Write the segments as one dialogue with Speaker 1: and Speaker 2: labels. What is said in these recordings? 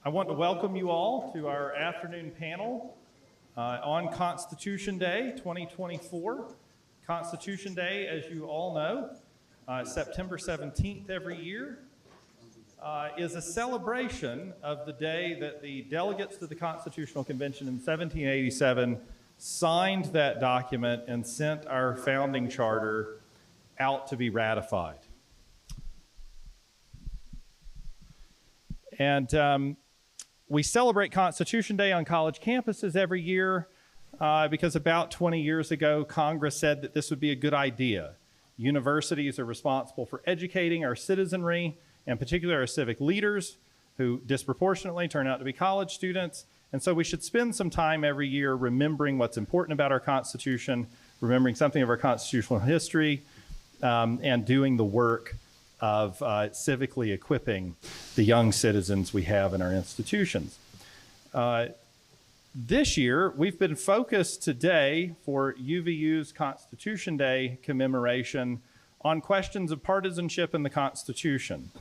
Speaker 1: I want to welcome you all to our afternoon panel on Constitution Day 2024. Constitution Day, as you all know, September 17th every year, is a celebration of the day that the delegates to the Constitutional Convention in 1787 signed that document and sent our founding charter out to be ratified. And we celebrate Constitution Day on college campuses every year because about 20 years ago, Congress said that this would be a good idea. Universities are responsible for educating our citizenry, and particularly our civic leaders, who disproportionately turn out to be college students. And so we should spend some time every year remembering what's important about our Constitution, remembering something of our constitutional history, and doing the work of civically equipping the young citizens we have in our institutions. This year, we've been focused today for UVU's Constitution Day commemoration on questions of partisanship in the Constitution.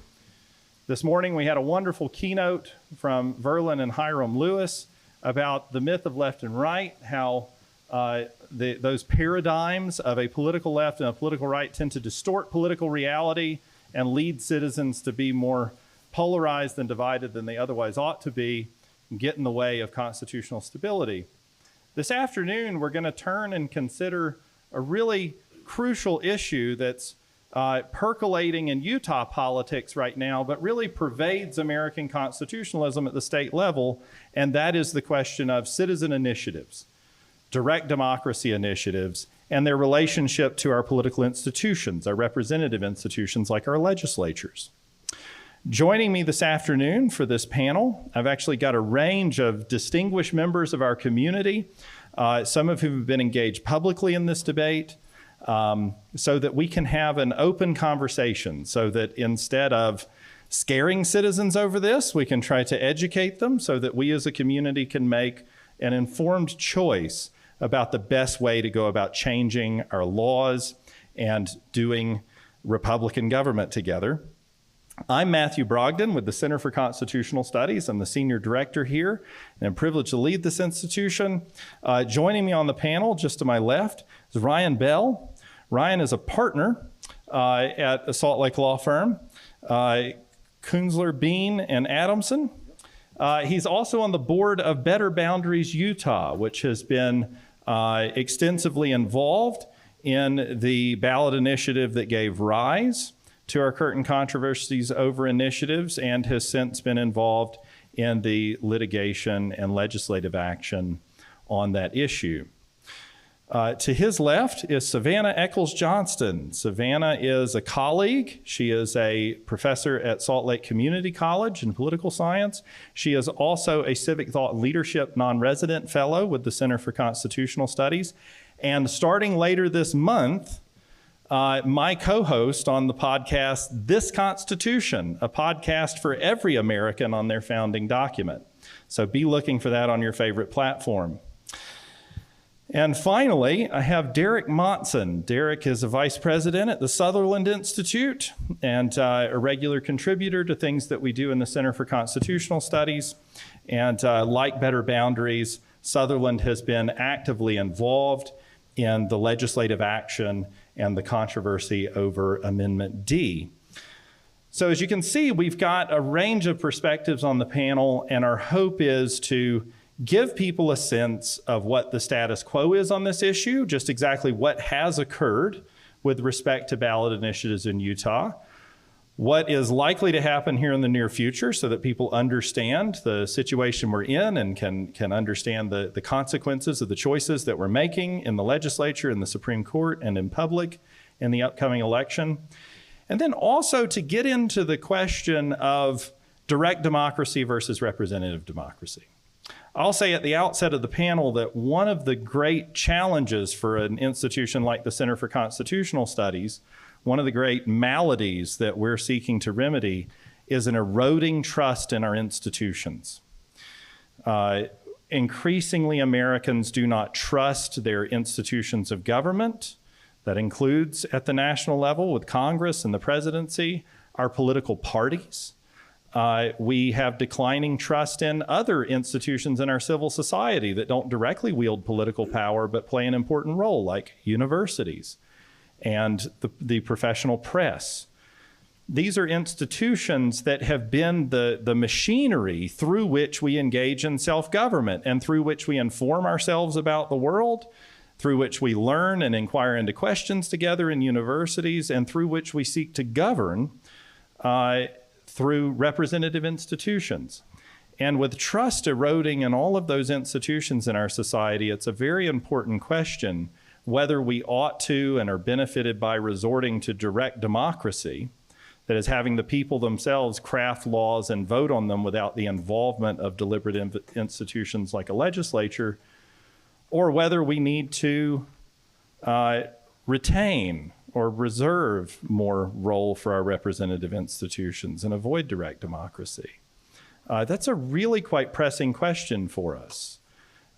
Speaker 1: This morning, we had a wonderful keynote from Verlin and Hiram Lewis about the myth of left and right, how those paradigms of a political left and a political right tend to distort political reality and lead citizens to be more polarized and divided than they otherwise ought to be, and get in the way of constitutional stability. This afternoon, we're going to turn and consider a really crucial issue that's percolating in Utah politics right now, but really pervades American constitutionalism at the state level, and that is the question of citizen initiatives, direct democracy initiatives, and their relationship to our political institutions, our representative institutions like our legislatures. Joining me this afternoon for this panel, I've actually got a range of distinguished members of our community, some of whom have been engaged publicly in this debate, so that we can have an open conversation, so that instead of scaring citizens over this, we can try to educate them so that we as a community can make an informed choice about the best way to go about changing our laws and doing Republican government together. I'm Matthew Brogdon with the Center for Constitutional Studies. I'm the senior director here, and I'm privileged to lead this institution. Joining me on the panel, just to my left, is Ryan Bell. Ryan is a partner at a Salt Lake law firm, Kunzler, Bean, and Adamson. He's also on the board of Better Boundaries Utah, which has been extensively involved in the ballot initiative that gave rise to our current controversies over initiatives, and has since been involved in the litigation and legislative action on that issue. To his left is Savannah Eccles Johnston. Savannah is a colleague. She is a professor at Salt Lake Community College in political science. She is also a Civic Thought Leadership non-resident fellow with the Center for Constitutional Studies. And starting later this month, my co-host on the podcast, This Constitution, a podcast for every American on their founding document. So be looking for that on your favorite platform. And finally, I have Derek Monson. Derek is a vice president at the Sutherland Institute and a regular contributor to things that we do in the Center for Constitutional Studies. And like Better Boundaries, Sutherland has been actively involved in the legislative action and the controversy over Amendment D. So as you can see, we've got a range of perspectives on the panel, and our hope is to give people a sense of what the status quo is on this issue, just exactly what has occurred with respect to ballot initiatives in Utah, what is likely to happen here in the near future so that people understand the situation we're in and can understand the consequences of the choices that we're making in the legislature, in the Supreme Court, and in public in the upcoming election. And then also to get into the question of direct democracy versus representative democracy. I'll say at the outset of the panel that one of the great challenges for an institution like the Center for Constitutional Studies, one of the great maladies that we're seeking to remedy, is an eroding trust in our institutions. Increasingly, Americans do not trust their institutions of government. That includes at the national level with Congress and the presidency, our political parties. We have declining trust in other institutions in our civil society that don't directly wield political power but play an important role, like universities and the professional press. These are institutions that have been the machinery through which we engage in self-government and through which we inform ourselves about the world, through which we learn and inquire into questions together in universities, and through which we seek to govern through representative institutions. And with trust eroding in all of those institutions in our society, it's a very important question whether we ought to and are benefited by resorting to direct democracy, that is, having the people themselves craft laws and vote on them without the involvement of deliberative institutions like a legislature, or whether we need to retain or reserve more role for our representative institutions and avoid direct democracy. That's a really quite pressing question for us.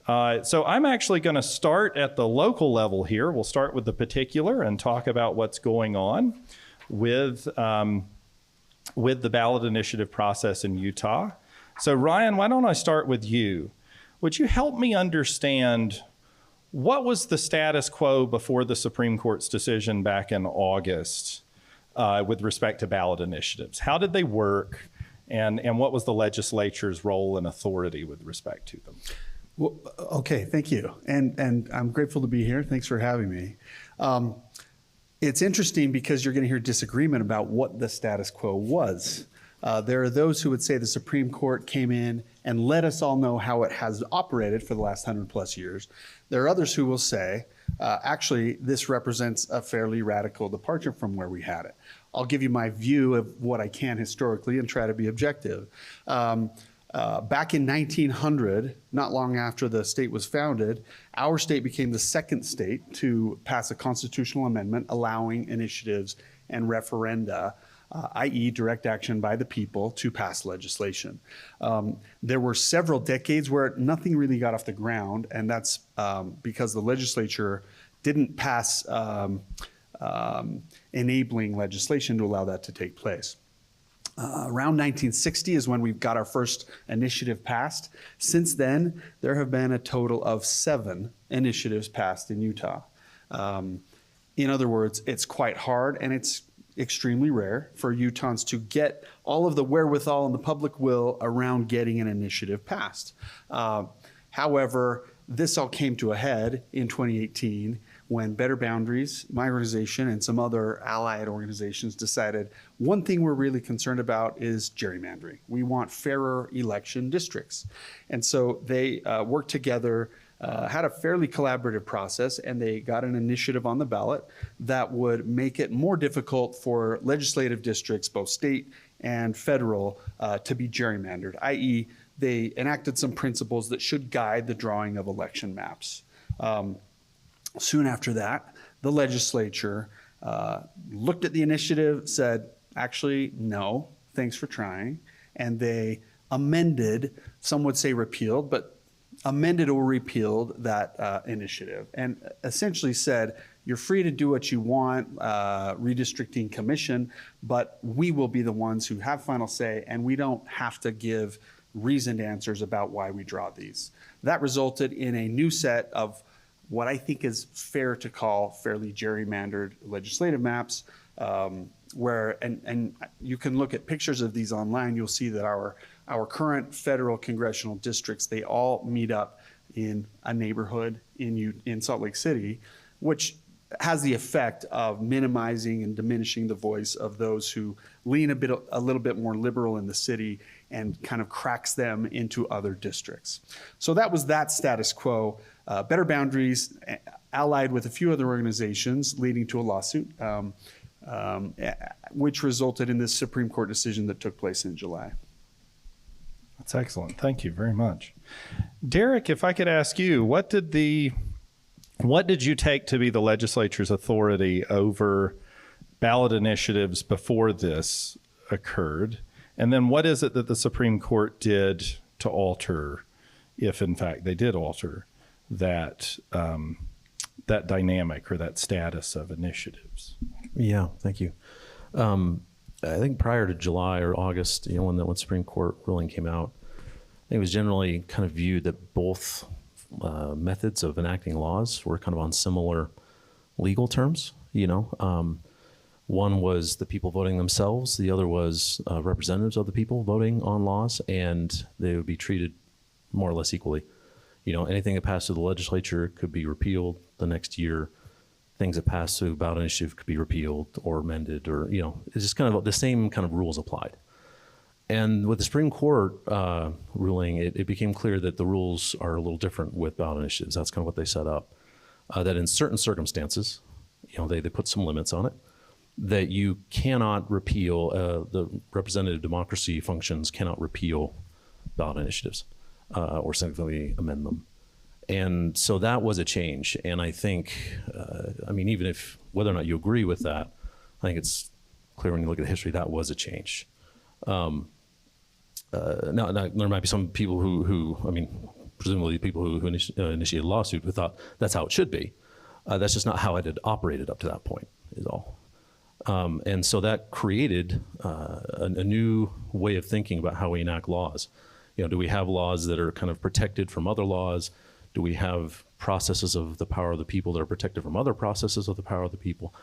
Speaker 1: So I'm actually going to start at the local level here. We'll start with the particular and talk about what's going on with the ballot initiative process in Utah. So Ryan, why don't I start with you? Would you help me understand what was the status quo before the Supreme Court's decision back in August with respect to ballot initiatives? How did they work, and what was the legislature's role and authority with respect to them?
Speaker 2: Well, okay, thank you. And I'm grateful to be here. Thanks for having me. It's interesting because you're going to hear disagreement about what the status quo was. There are those who would say the Supreme Court came in and let us all know how it has operated for the last 100 plus years. There are others who will say, actually, this represents a fairly radical departure from where we had it. I'll give you my view of what I can historically and try to be objective. Back in 1900, not long after the state was founded, our state became the second state to pass a constitutional amendment allowing initiatives and referenda, i.e. direct action by the people, to pass legislation. There were several decades where nothing really got off the ground, and that's because the legislature didn't pass enabling legislation to allow that to take place. Around 1960 is when we got our first initiative passed. Since then, there have been a total of 7 initiatives passed in Utah. In other words, it's quite hard and it's extremely rare for Utahns to get all of the wherewithal and the public will around getting an initiative passed. However, this all came to a head in 2018 when Better Boundaries, my organization, and some other allied organizations decided one thing we're really concerned about is gerrymandering. We want fairer election districts. And so they worked together, had a fairly collaborative process, and they got an initiative on the ballot that would make it more difficult for legislative districts, both state and federal, to be gerrymandered, i.e. they enacted some principles that should guide the drawing of election maps. Soon after that, the legislature looked at the initiative, said, actually, no, thanks for trying. And they amended, some would say repealed, but amended or repealed that initiative and essentially said, you're free to do what you want, redistricting commission, but we will be the ones who have final say, and we don't have to give reasoned answers about why we draw these. That resulted in a new set of what I think is fair to call fairly gerrymandered legislative maps, where, and you can look at pictures of these online, you'll see that our current federal congressional districts, they all meet up in a neighborhood in Salt Lake City, which has the effect of minimizing and diminishing the voice of those who lean a little bit more liberal in the city and kind of cracks them into other districts. So that was that status quo. Better Boundaries, allied with a few other organizations, leading to a lawsuit, which resulted in this Supreme Court decision that took place in July.
Speaker 1: That's excellent. Thank you very much. Derek, if I could ask you, what did you take to be the legislature's authority over ballot initiatives before this occurred? And then what is it that the Supreme Court did to alter, if in fact they did alter, that dynamic or that status of initiatives?
Speaker 3: Yeah, thank you. I think prior to July or August, when the Supreme Court ruling came out, I think it was generally kind of viewed that both methods of enacting laws were kind of on similar legal terms. One was the people voting themselves, the other was representatives of the people voting on laws, and they would be treated more or less equally. Anything that passed through the legislature could be repealed the next year. Things that passed through ballot initiative could be repealed or amended, or it's just kind of the same kind of rules applied. And with the Supreme Court ruling, it became clear that the rules are a little different with ballot initiatives. That's kind of what they set up. That in certain circumstances, they put some limits on it. That you cannot repeal, the representative democracy functions cannot repeal ballot initiatives or significantly amend them. And so that was a change. And I think, even if, whether or not you agree with that, I think it's clear when you look at the history, that was a change. Now, there might be some people who presumably people who initiated a lawsuit who thought that's how it should be. That's just not how it had operated up to that point, is all. And so that created a new way of thinking about how we enact laws. Do we have laws that are kind of protected from other laws? Do we have processes of the power of the people that are protected from other processes of the power of the people?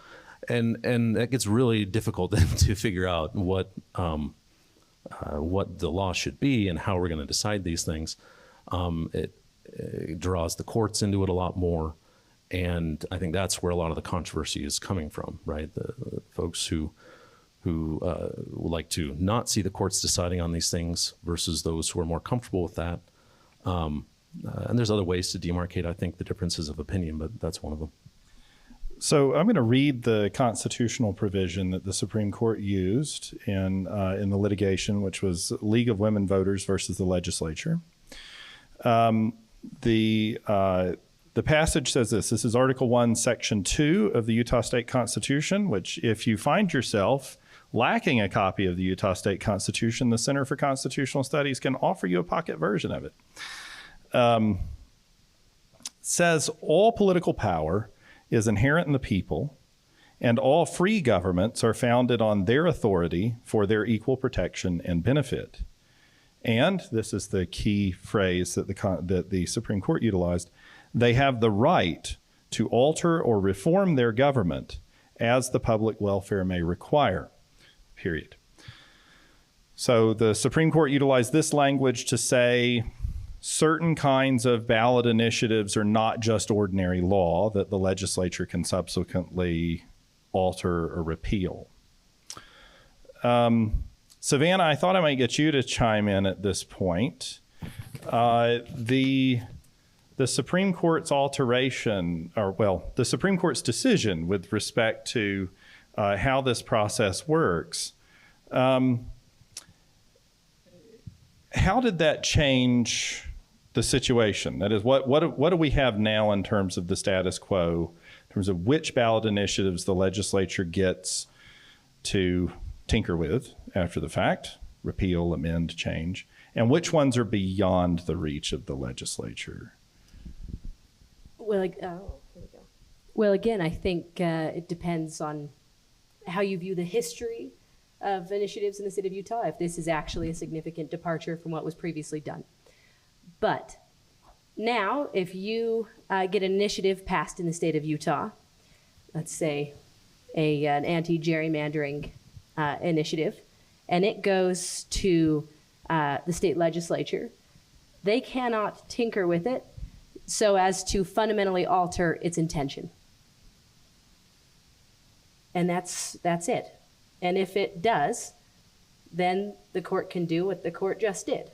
Speaker 3: And that gets really difficult then to figure out what the law should be and how we're going to decide these things. It draws the courts into it a lot more. And I think that's where a lot of the controversy is coming from, right? The folks who would like to not see the courts deciding on these things versus those who are more comfortable with that. And there's other ways to demarcate, I think, the differences of opinion, but that's one of them.
Speaker 1: So I'm going to read the constitutional provision that the Supreme Court used in the litigation, which was League of Women Voters versus the legislature. The passage says this. This is Article 1, Section 2 of the Utah State Constitution, which if you find yourself lacking a copy of the Utah State Constitution, the Center for Constitutional Studies can offer you a pocket version of it. Says all political power is inherent in the people, and all free governments are founded on their authority for their equal protection and benefit. And this is the key phrase that the Supreme Court utilized. They have the right to alter or reform their government as the public welfare may require, period. So the Supreme Court utilized this language to say certain kinds of ballot initiatives are not just ordinary law that the legislature can subsequently alter or repeal. Savannah, I thought I might get you to chime in at this point. The Supreme Court's the Supreme Court's decision with respect to how this process works, how did that change the situation? That is, what do we have now in terms of the status quo, in terms of which ballot initiatives the legislature gets to tinker with after the fact, repeal, amend, change, and which ones are beyond the reach of the legislature?
Speaker 4: Well, here we go. Well, again, I think it depends on how you view the history of initiatives in the state of Utah, if this is actually a significant departure from what was previously done. But now, if you get an initiative passed in the state of Utah, let's say an anti-gerrymandering initiative, and it goes to the state legislature, they cannot tinker with it so as to fundamentally alter its intention. And that's it. And if it does, then the court can do what the court just did,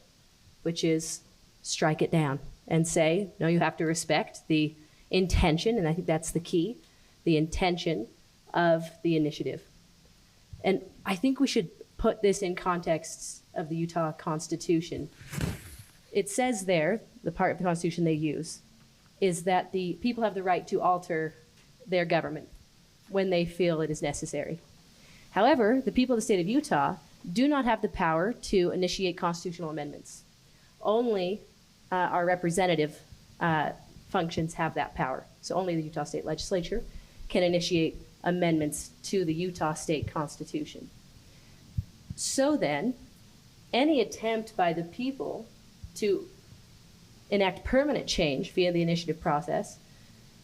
Speaker 4: which is strike it down and say, no, you have to respect the intention, and I think that's the key, the intention of the initiative. And I think we should put this in context of the Utah Constitution. It says there, the part of the Constitution they use, is that the people have the right to alter their government when they feel it is necessary. However, the people of the state of Utah do not have the power to initiate constitutional amendments. Only our representative functions have that power. So only the Utah State Legislature can initiate amendments to the Utah State Constitution. So then, any attempt by the people to enact permanent change via the initiative process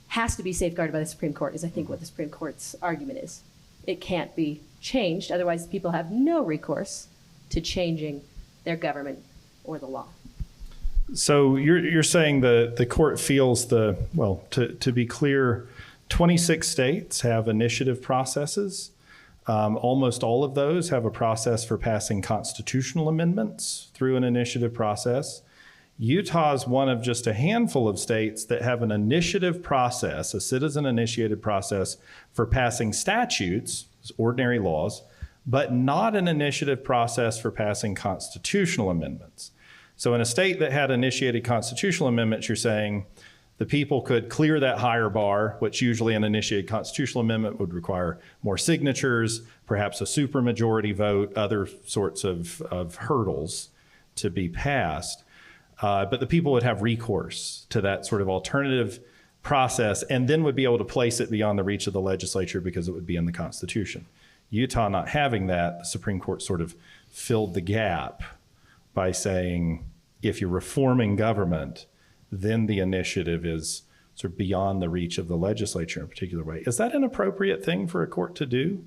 Speaker 4: has to be safeguarded by the Supreme Court, is I think what the Supreme Court's argument is. It can't be changed, otherwise people have no recourse to changing their government or the law.
Speaker 1: So you're saying the court feels to be clear, 26 states have initiative processes. Almost all of those have a process for passing constitutional amendments through an initiative process. Utah is one of just a handful of states that have an initiative process, a citizen-initiated process for passing statutes, ordinary laws, but not an initiative process for passing constitutional amendments. So in a state that had initiated constitutional amendments, you're saying the people could clear that higher bar, which usually an initiated constitutional amendment would require more signatures, perhaps a supermajority vote, other sorts of hurdles to be passed. But the people would have recourse to that sort of alternative process and then would be able to place it beyond the reach of the legislature because it would be in the Constitution. Utah not having that, the Supreme Court sort of filled the gap by saying, if you're reforming government, then the initiative is sort of beyond the reach of the legislature in a particular way. Is that an appropriate thing for a court to do?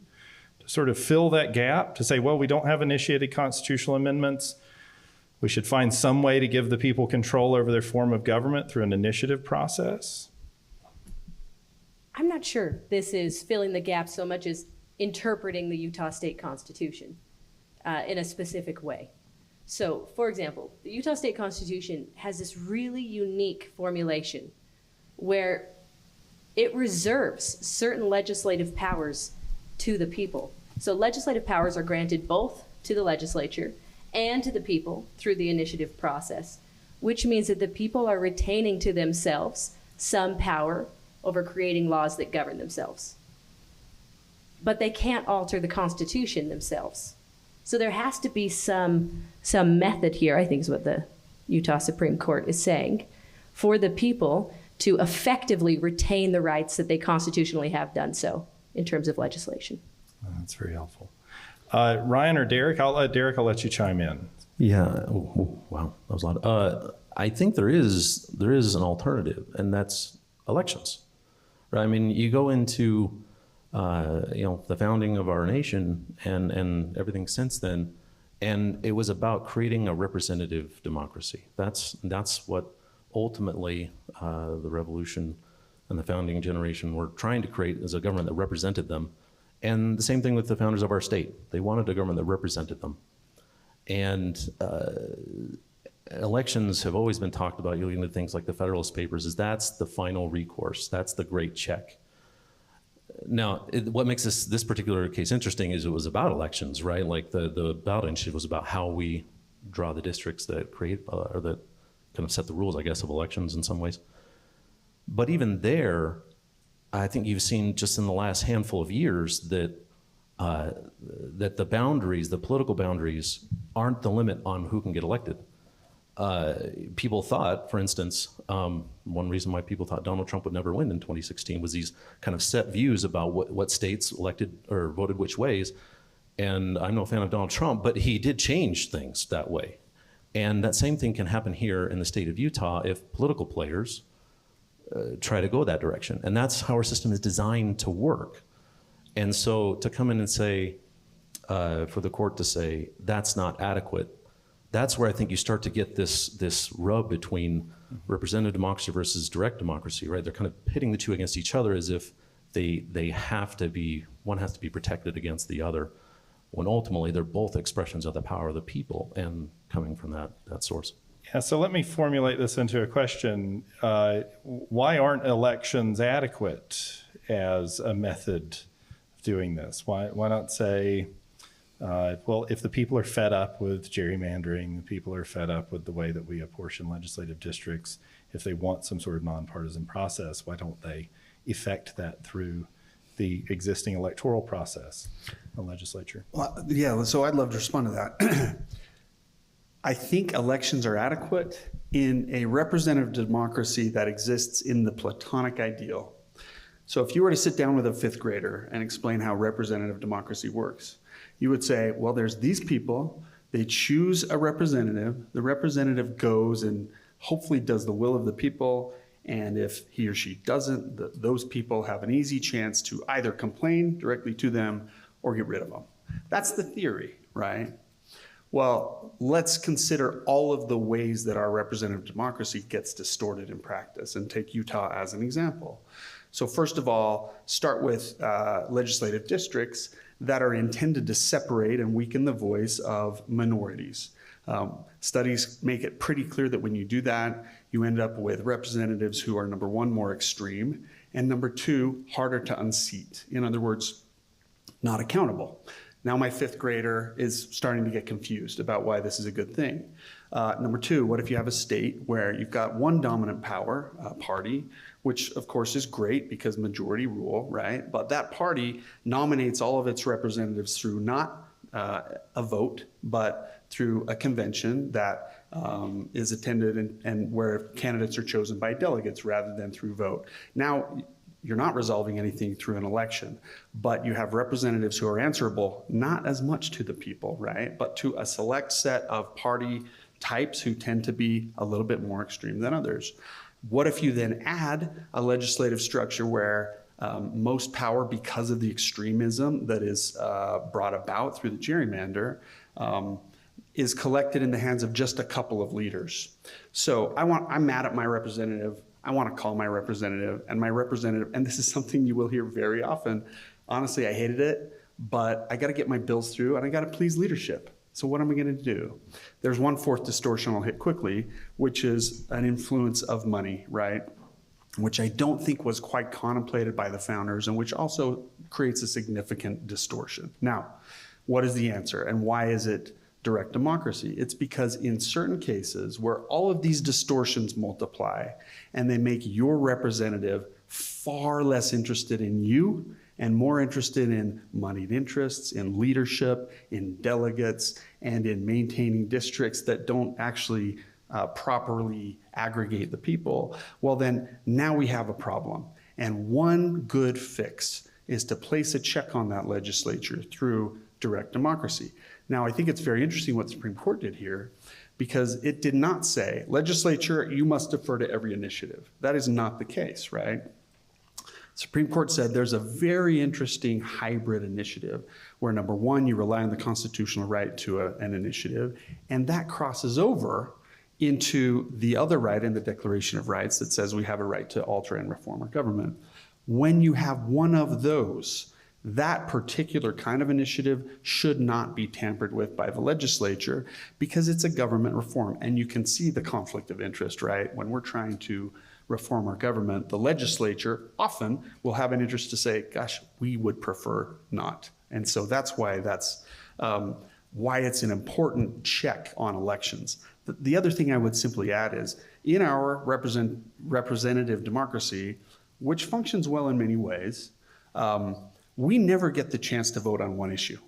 Speaker 1: To sort of fill that gap, to say, well, we don't have initiated constitutional amendments. We should find some way to give the people control over their form of government through an initiative process?
Speaker 4: I'm not sure this is filling the gap so much as interpreting the Utah State Constitution in a specific way. So, for example, the Utah State Constitution has this really unique formulation where it reserves certain legislative powers to the people. So legislative powers are granted both to the legislature and to the people through the initiative process, which means that the people are retaining to themselves some power over creating laws that govern themselves. But they can't alter the Constitution themselves. So there has to be some method here, I think is what the Utah Supreme Court is saying, for the people to effectively retain the rights that they constitutionally have done so in terms of legislation.
Speaker 1: That's very helpful. Ryan or Derek, I'll let you chime in.
Speaker 3: Yeah. Oh, wow, that was a lot. I think there is an alternative, and that's elections. Right? I mean, you go into the founding of our nation and everything since then, and it was about creating a representative democracy. That's what ultimately the revolution and the founding generation were trying to create, as a government that represented them. And the same thing with the founders of our state. They wanted a government that represented them. And elections have always been talked about, you look into things like the Federalist Papers, is that's the final recourse. That's the great check. Now, what makes this particular case interesting is it was about elections, right? Like the ballot initiative was about how we draw the districts that create, or that kind of set the rules, I guess, of elections in some ways. But even there, I think you've seen just in the last handful of years that that the boundaries, the political boundaries, aren't the limit on who can get elected. People thought, for instance, one reason why people thought Donald Trump would never win in 2016 was these kind of set views about what states elected or voted which ways. And I'm no fan of Donald Trump, but he did change things that way. And that same thing can happen here in the state of Utah if political players try to go that direction. And that's how our system is designed to work. And so to come in and say, for the court to say, that's not adequate, that's where I think you start to get this rub between representative democracy versus direct democracy, right? They're kind of pitting the two against each other as if they have to be, one has to be protected against the other, when ultimately they're both expressions of the power of the people and coming from that source.
Speaker 1: Yeah, so let me formulate this into a question. Why aren't elections adequate as a method of doing this? Why not say, well, if the people are fed up with gerrymandering, the people are fed up with the way that we apportion legislative districts, if they want some sort of nonpartisan process, why don't they effect that through the existing electoral process, the legislature?
Speaker 2: Well, yeah, so I'd love to respond to that. I think elections are adequate in a representative democracy that exists in the Platonic ideal. So if you were to sit down with a fifth grader and explain how representative democracy works, You would say, well, there's these people, they choose a representative, the representative goes and hopefully does the will of the people, and if he or she doesn't, those people have an easy chance to either complain directly to them or get rid of them. That's the theory, right? Well, let's consider all of the ways that our representative democracy gets distorted in practice and take Utah as an example. So first of all, start with legislative districts that are intended to separate and weaken the voice of minorities. Studies make it pretty clear that when you do that, you end up with representatives who are, number one, more extreme, and number two, harder to unseat. In other words, not accountable. Now my fifth grader is starting to get confused about why this is a good thing. Number two, what if you have a state where you've got one dominant power party, which of course is great because majority rule, right? But that party nominates all of its representatives through not a vote, but through a convention that is attended and where candidates are chosen by delegates rather than through vote. Now, you're not resolving anything through an election, but you have representatives who are answerable, not as much to the people, right? But to a select set of party types who tend to be a little bit more extreme than others. What if you then add a legislative structure where most power, because of the extremism that is brought about through the gerrymander, is collected in the hands of just a couple of leaders? So I'm mad at my representative. I want to call my representative, and this is something you will hear very often. Honestly, I hated it, but I got to get my bills through and I got to please leadership. So what am I going to do? There's one fourth distortion I'll hit quickly, which is an influence of money, right? Which I don't think was quite contemplated by the founders and which also creates a significant distortion. Now, what is the answer and why is it direct democracy? It's because in certain cases where all of these distortions multiply and they make your representative far less interested in you and more interested in moneyed interests, in leadership, in delegates, and in maintaining districts that don't actually properly aggregate the people, well then now we have a problem. And one good fix is to place a check on that legislature through direct democracy. Now, I think it's very interesting what the Supreme Court did here, because it did not say, legislature, you must defer to every initiative. That is not the case, right? The Supreme Court said there's a very interesting hybrid initiative where, number one, you rely on the constitutional right to an initiative, and that crosses over into the other right in the Declaration of Rights that says we have a right to alter and reform our government. When you have one of those, that particular kind of initiative should not be tampered with by the legislature because it's a government reform. And you can see the conflict of interest, right? When we're trying to reform our government, the legislature often will have an interest to say, gosh, we would prefer not. And so that's why it's an important check on elections. The other thing I would simply add is in our representative democracy, which functions well in many ways, we never get the chance to vote on one issue.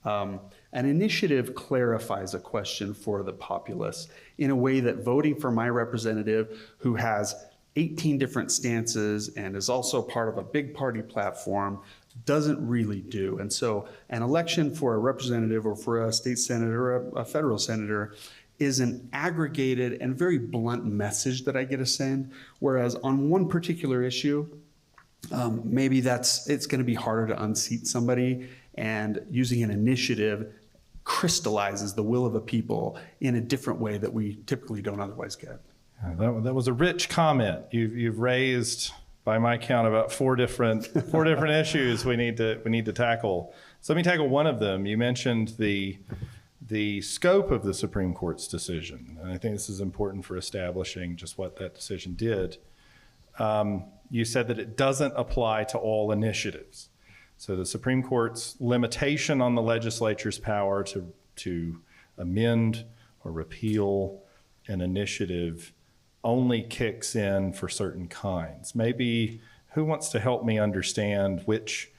Speaker 2: An initiative clarifies a question for the populace in a way that voting for my representative, who has 18 different stances and is also part of a big party platform, doesn't really do. And so an election for a representative or for a state senator or a federal senator is an aggregated and very blunt message that I get to send, whereas on one particular issue, maybe it's going to be harder to unseat somebody, and using an initiative crystallizes the will of a people in a different way that we typically don't otherwise get.
Speaker 1: That was a rich comment. You've raised, by my count, about four different issues we need to tackle. So let me tackle one of them. You mentioned the scope of the Supreme Court's decision, and I think this is important for establishing just what that decision did. You said that it doesn't apply to all initiatives. So the Supreme Court's limitation on the legislature's power to amend or repeal an initiative only kicks in for certain kinds. Maybe who wants to help me understand which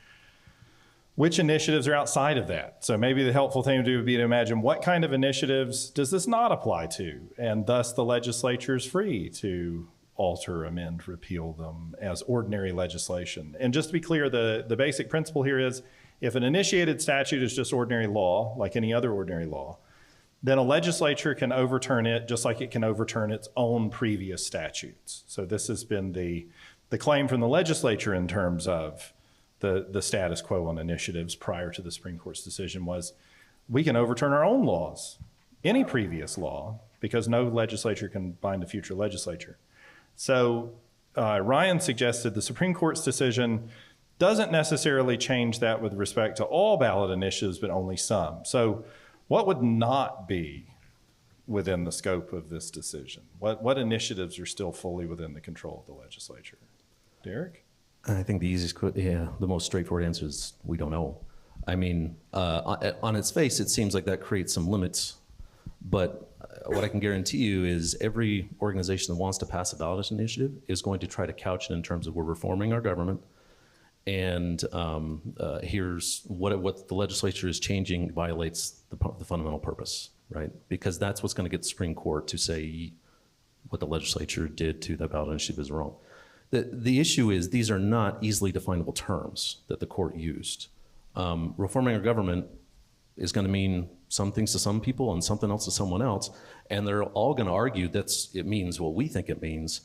Speaker 1: initiatives are outside of that? So maybe the helpful thing to do would be to imagine what kind of initiatives does this not apply to, and thus the legislature is free to alter, amend, repeal them as ordinary legislation. And just to be clear, the basic principle here is If an initiated statute is just ordinary law, like any other ordinary law, then a legislature can overturn it just like it can overturn its own previous statutes. So this has been the claim from the legislature in terms of the status quo on initiatives prior to the Supreme Court's decision was we can overturn our own laws, any previous law, because no legislature can bind a future legislature. So Ryan suggested the Supreme Court's decision doesn't necessarily change that with respect to all ballot initiatives, but only some. So what would not be within the scope of this decision? What initiatives are still fully within the control of the legislature? Derek?
Speaker 3: I think the most straightforward answer is we don't know. I mean, on its face, it seems like that creates some limits. But what I can guarantee you is every organization that wants to pass a ballot initiative is going to try to couch it in terms of we're reforming our government. And here's what the legislature is changing violates the fundamental purpose, right? Because that's what's going to get the Supreme Court to say what the legislature did to that ballot initiative is wrong. The issue is these are not easily definable terms that the court used. Reforming our government is going to mean some things to some people and something else to someone else, and they're all going to argue it means what we think it means,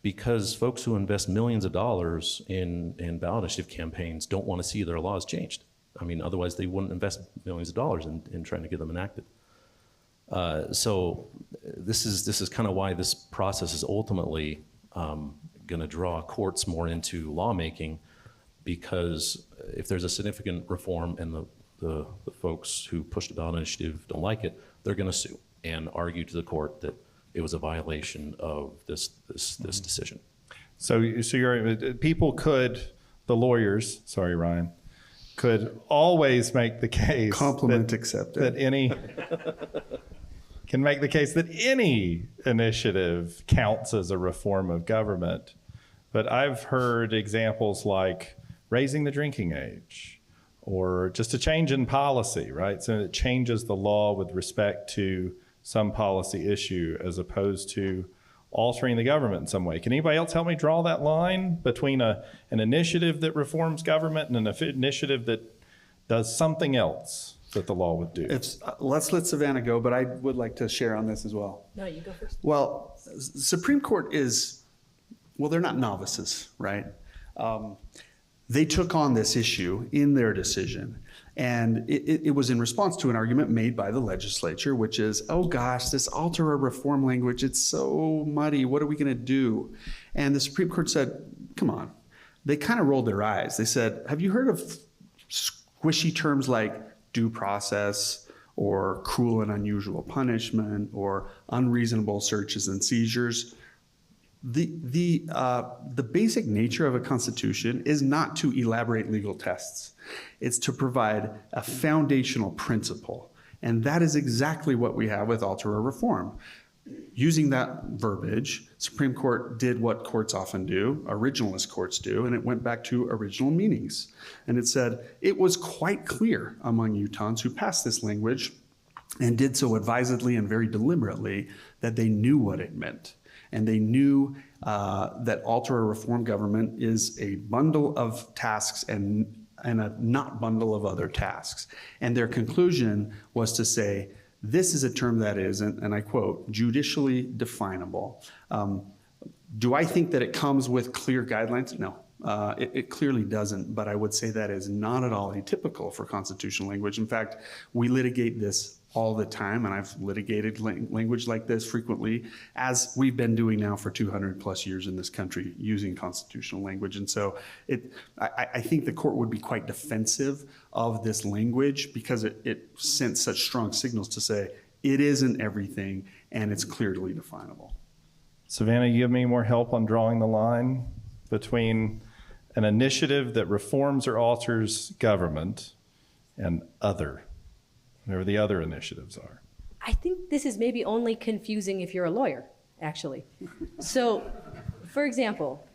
Speaker 3: because folks who invest millions of dollars in ballot initiative campaigns don't want to see their laws changed. I mean, otherwise they wouldn't invest millions of dollars in trying to get them enacted. So this is kind of why this process is ultimately going to draw courts more into lawmaking, because if there's a significant reform and the folks who pushed the ballot initiative don't like it, they're going to sue and argue to the court that it was a violation of this decision. So
Speaker 1: people the lawyers, sorry, Ryan, could always make the case.
Speaker 2: Compliment accepted.
Speaker 1: Can make the case that any initiative counts as a reform of government. But I've heard examples like raising the drinking age, or just a change in policy, right? So it changes the law with respect to some policy issue as opposed to altering the government in some way. Can anybody else help me draw that line between an initiative that reforms government and an initiative that does something else that the law would do?
Speaker 2: Let's let Savannah go, but I would like to share on this as well.
Speaker 4: No, you go first.
Speaker 2: Well, Supreme Court they're not novices, right? They took on this issue in their decision, and it was in response to an argument made by the legislature, which is, oh gosh, this alter or reform language, it's so muddy, what are we gonna do? And the Supreme Court said, come on. They kind of rolled their eyes. They said, have you heard of squishy terms like due process or cruel and unusual punishment or unreasonable searches and seizures? The basic nature of a constitution is not to elaborate legal tests. It's to provide a foundational principle. And that is exactly what we have with alter or reform. Using that verbiage, Supreme Court did what courts often do, originalist courts do, and it went back to original meanings. And it said, it was quite clear among Utahns who passed this language and did so advisedly and very deliberately that they knew what it meant. And they knew that alter or reform government is a bundle of tasks and a not bundle of other tasks. And their conclusion was to say, this is a term that is, and I quote, judicially definable. Do I think that it comes with clear guidelines? No, it clearly doesn't, but I would say that is not at all atypical for constitutional language. In fact, we litigate this all the time, and I've litigated language like this frequently, as we've been doing now for 200 plus years in this country using constitutional language. And so I think the court would be quite defensive of this language because it sent such strong signals to say it isn't everything and it's clearly definable.
Speaker 1: Savannah, you have any more help on drawing the line between an initiative that reforms or alters government and other? Whatever the other initiatives are.
Speaker 4: I think this is maybe only confusing if you're a lawyer, actually. So, for example,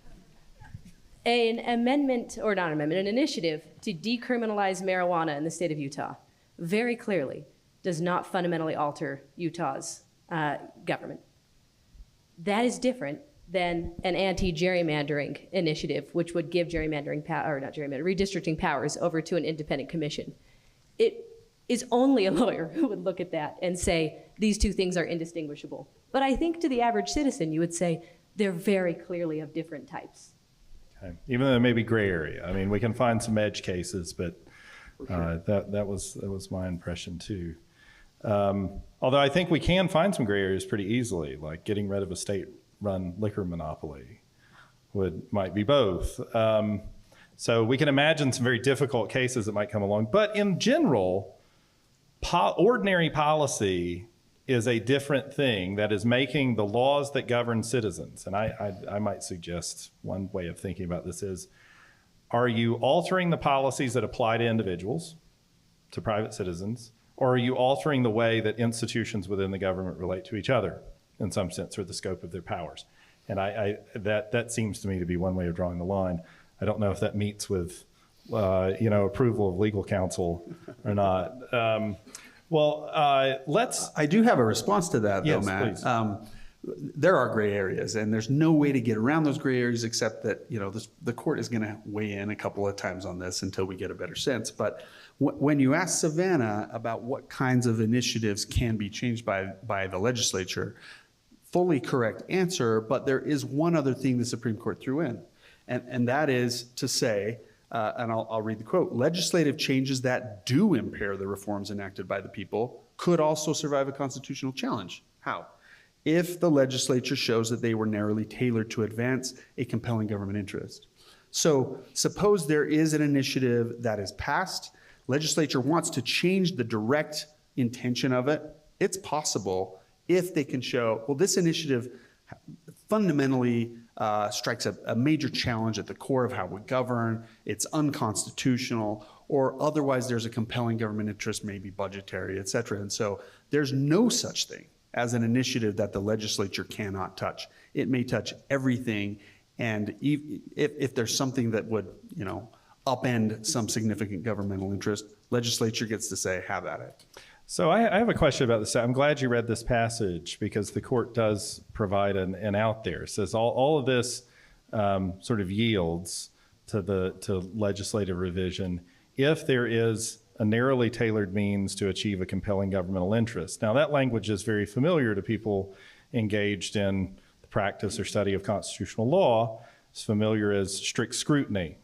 Speaker 4: an initiative to decriminalize marijuana in the state of Utah very clearly does not fundamentally alter Utah's government. That is different than an anti-gerrymandering initiative, which would give redistricting powers over to an independent commission. It is only a lawyer who would look at that and say, these two things are indistinguishable. But I think to the average citizen, you would say, they're very clearly of different types.
Speaker 1: Okay. Even though there may be gray area. I mean, we can find some edge cases, but that was my impression too. Although I think we can find some gray areas pretty easily, like getting rid of a state-run liquor monopoly might be both. So we can imagine some very difficult cases that might come along. But in general, ordinary policy is a different thing that is making the laws that govern citizens. And I might suggest one way of thinking about this is, are you altering the policies that apply to individuals, to private citizens, or are you altering the way that institutions within the government relate to each other in some sense, or the scope of their powers? And that seems to me to be one way of drawing the line. I don't know if that meets with approval of legal counsel or not.
Speaker 2: I do have a response to that, though,
Speaker 1: yes,
Speaker 2: Matt. There are gray areas, and there's no way to get around those gray areas except that the court is going to weigh in a couple of times on this until we get a better sense. But when you ask Savannah about what kinds of initiatives can be changed by the legislature, fully correct answer, but there is one other thing the Supreme Court threw in, and that is to say, and I'll read the quote, legislative changes that do impair the reforms enacted by the people could also survive a constitutional challenge. How? If the legislature shows that they were narrowly tailored to advance a compelling government interest. So suppose there is an initiative that is passed, legislature wants to change the direct intention of it. It's possible if they can show, well, this initiative fundamentally strikes a major challenge at the core of how we govern, it's unconstitutional, or otherwise there's a compelling government interest, maybe budgetary, et cetera. And so there's no such thing as an initiative that the legislature cannot touch. It may touch everything, and if there's something that would, upend some significant governmental interest, legislature gets to say, have at it.
Speaker 1: So I have a question about this. I'm glad you read this passage because the court does provide an out there. It says all of this sort of yields to legislative revision if there is a narrowly tailored means to achieve a compelling governmental interest. Now that language is very familiar to people engaged in the practice or study of constitutional law. It's familiar as strict scrutiny.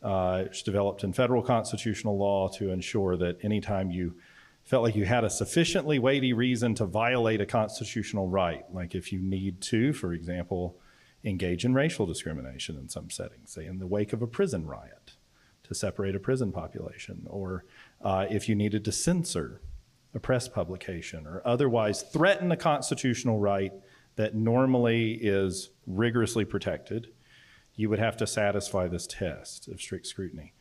Speaker 1: It's developed in federal constitutional law to ensure that anytime you felt like you had a sufficiently weighty reason to violate a constitutional right, like if you need to, for example, engage in racial discrimination in some settings, say in the wake of a prison riot to separate a prison population, or if you needed to censor a press publication or otherwise threaten a constitutional right that normally is rigorously protected, you would have to satisfy this test of strict scrutiny.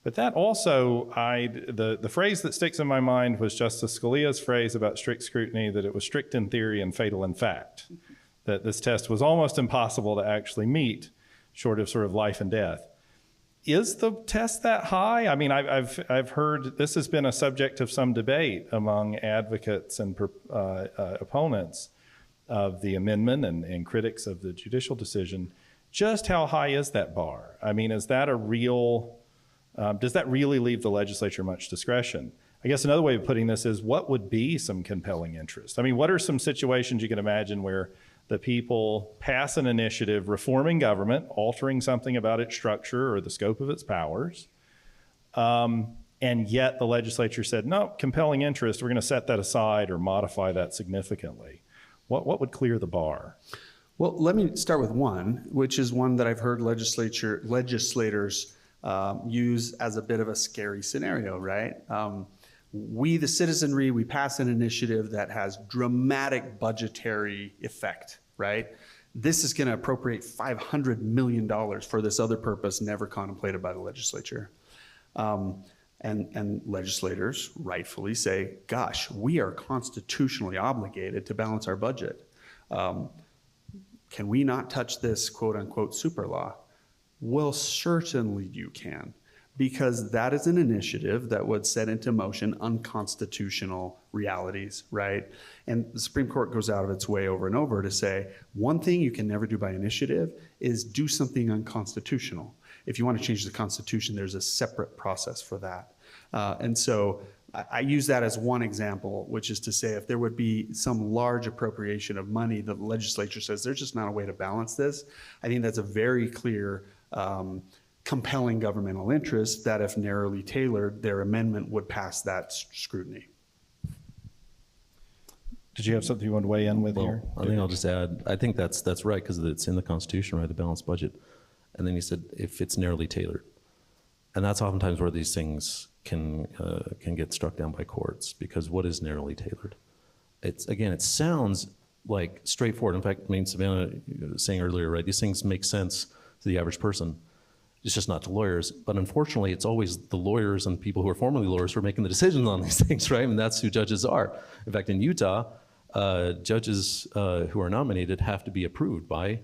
Speaker 1: But that also, the phrase that sticks in my mind was Justice Scalia's phrase about strict scrutiny, that it was strict in theory and fatal in fact, that this test was almost impossible to actually meet, short of sort of life and death. Is the test that high? I mean, I've heard this has been a subject of some debate among advocates and opponents of the amendment and critics of the judicial decision. Just how high is that bar? I mean, is that a real... does that really leave the legislature much discretion? I guess another way of putting this is, what would be some compelling interest? I mean, what are some situations you can imagine where the people pass an initiative reforming government, altering something about its structure or the scope of its powers, and yet the legislature said, no, compelling interest, we're going to set that aside or modify that significantly? What would clear the bar?
Speaker 2: Well, let me start with one, which is one that I've heard legislators use as a bit of a scary scenario, right? We, the citizenry, we pass an initiative that has dramatic budgetary effect, right? This is going to appropriate $500 million for this other purpose never contemplated by the legislature. And legislators rightfully say, gosh, we are constitutionally obligated to balance our budget. Can we not touch this quote unquote super law? Well, certainly you can. because that is an initiative that would set into motion unconstitutional realities, right? And the Supreme Court goes out of its way over and over to say, one thing you can never do by initiative is do something unconstitutional. If you want to change the Constitution, there's a separate process for that. And so I use that as one example, which is to say if there would be some large appropriation of money, the legislature says there's just not a way to balance this. I think that's a very clear compelling governmental interest that if narrowly tailored, their amendment would pass that scrutiny.
Speaker 1: Did you have something you want to weigh in with here?
Speaker 3: I think I'll just add, I think that's right, because it's in the Constitution, right, the balanced budget. And then you said if it's narrowly tailored. And that's oftentimes where these things can get struck down by courts, because what is narrowly tailored? It sounds like straightforward. In fact, I mean, Savannah was saying earlier, right, these things make sense to the average person. It's just not to lawyers. But unfortunately, it's always the lawyers and people who are formerly lawyers who are making the decisions on these things, right? And that's who judges are. In fact, in Utah, judges who are nominated have to be approved by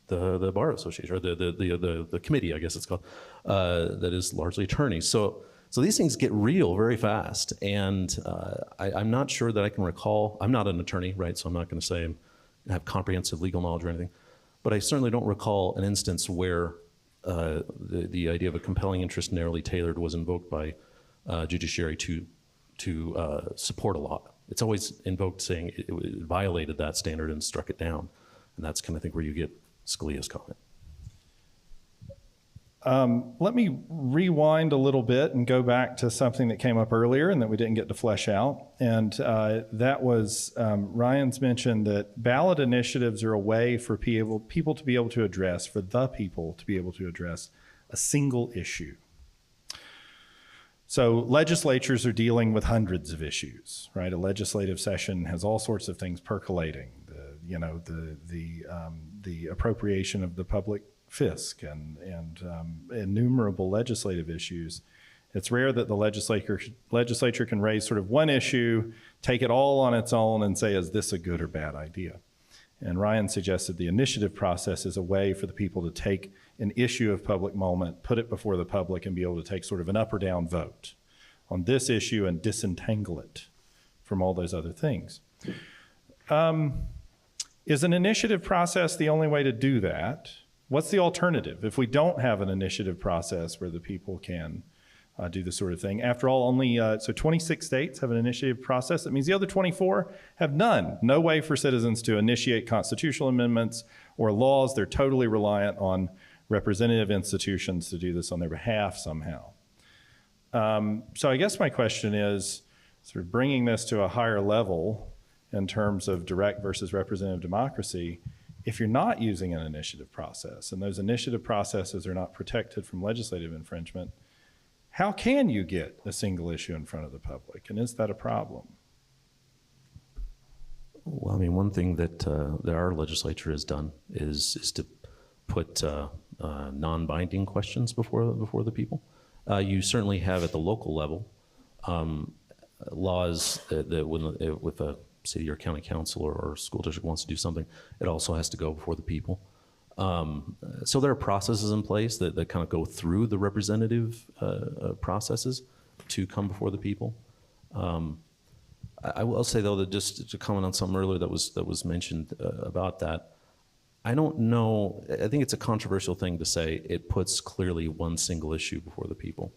Speaker 3: the Bar Association, or the committee, I guess it's called, that is largely attorneys. So these things get real very fast. And I'm not sure that I can recall, I'm not an attorney, right? So I'm not going to say I have comprehensive legal knowledge or anything. But I certainly don't recall an instance where the idea of a compelling interest narrowly tailored was invoked by judiciary to support a law. It's always invoked saying it violated that standard and struck it down. And that's kind of, I think, where you get Scalia's comment.
Speaker 1: Let me rewind a little bit and go back to something that came up earlier and that we didn't get to flesh out. And that was Ryan's mentioned that ballot initiatives are a way for people to be able to address, for the people to be able to address a single issue. So legislatures are dealing with hundreds of issues, right? A legislative session has all sorts of things percolating. The appropriation of the public fisc and innumerable legislative issues. It's rare that the legislature can raise sort of one issue, take it all on its own, and say, is this a good or bad idea? And Ryan suggested the initiative process is a way for the people to take an issue of public moment, put it before the public, and be able to take sort of an up or down vote on this issue and disentangle it from all those other things. Is an initiative process the only way to do that? What's the alternative if we don't have an initiative process where the people can do this sort of thing? After all, only so 26 states have an initiative process. That means the other 24 have none. No way for citizens to initiate constitutional amendments or laws. They're totally reliant on representative institutions to do this on their behalf somehow. So I guess my question is sort of bringing this to a higher level in terms of direct versus representative democracy. If you're not using an initiative process and those initiative processes are not protected from legislative infringement, how can you get a single issue in front of the public? And is that a problem?
Speaker 3: Well, I mean, one thing that our legislature has done is to put non-binding questions before the people. You certainly have at the local level laws that with a city or county council or school district wants to do something, it also has to go before the people. So there are processes in place that kind of go through the representative processes to come before the people. I will say though that just to comment on something earlier that was mentioned about that, I don't know, I think it's a controversial thing to say it puts clearly one single issue before the people.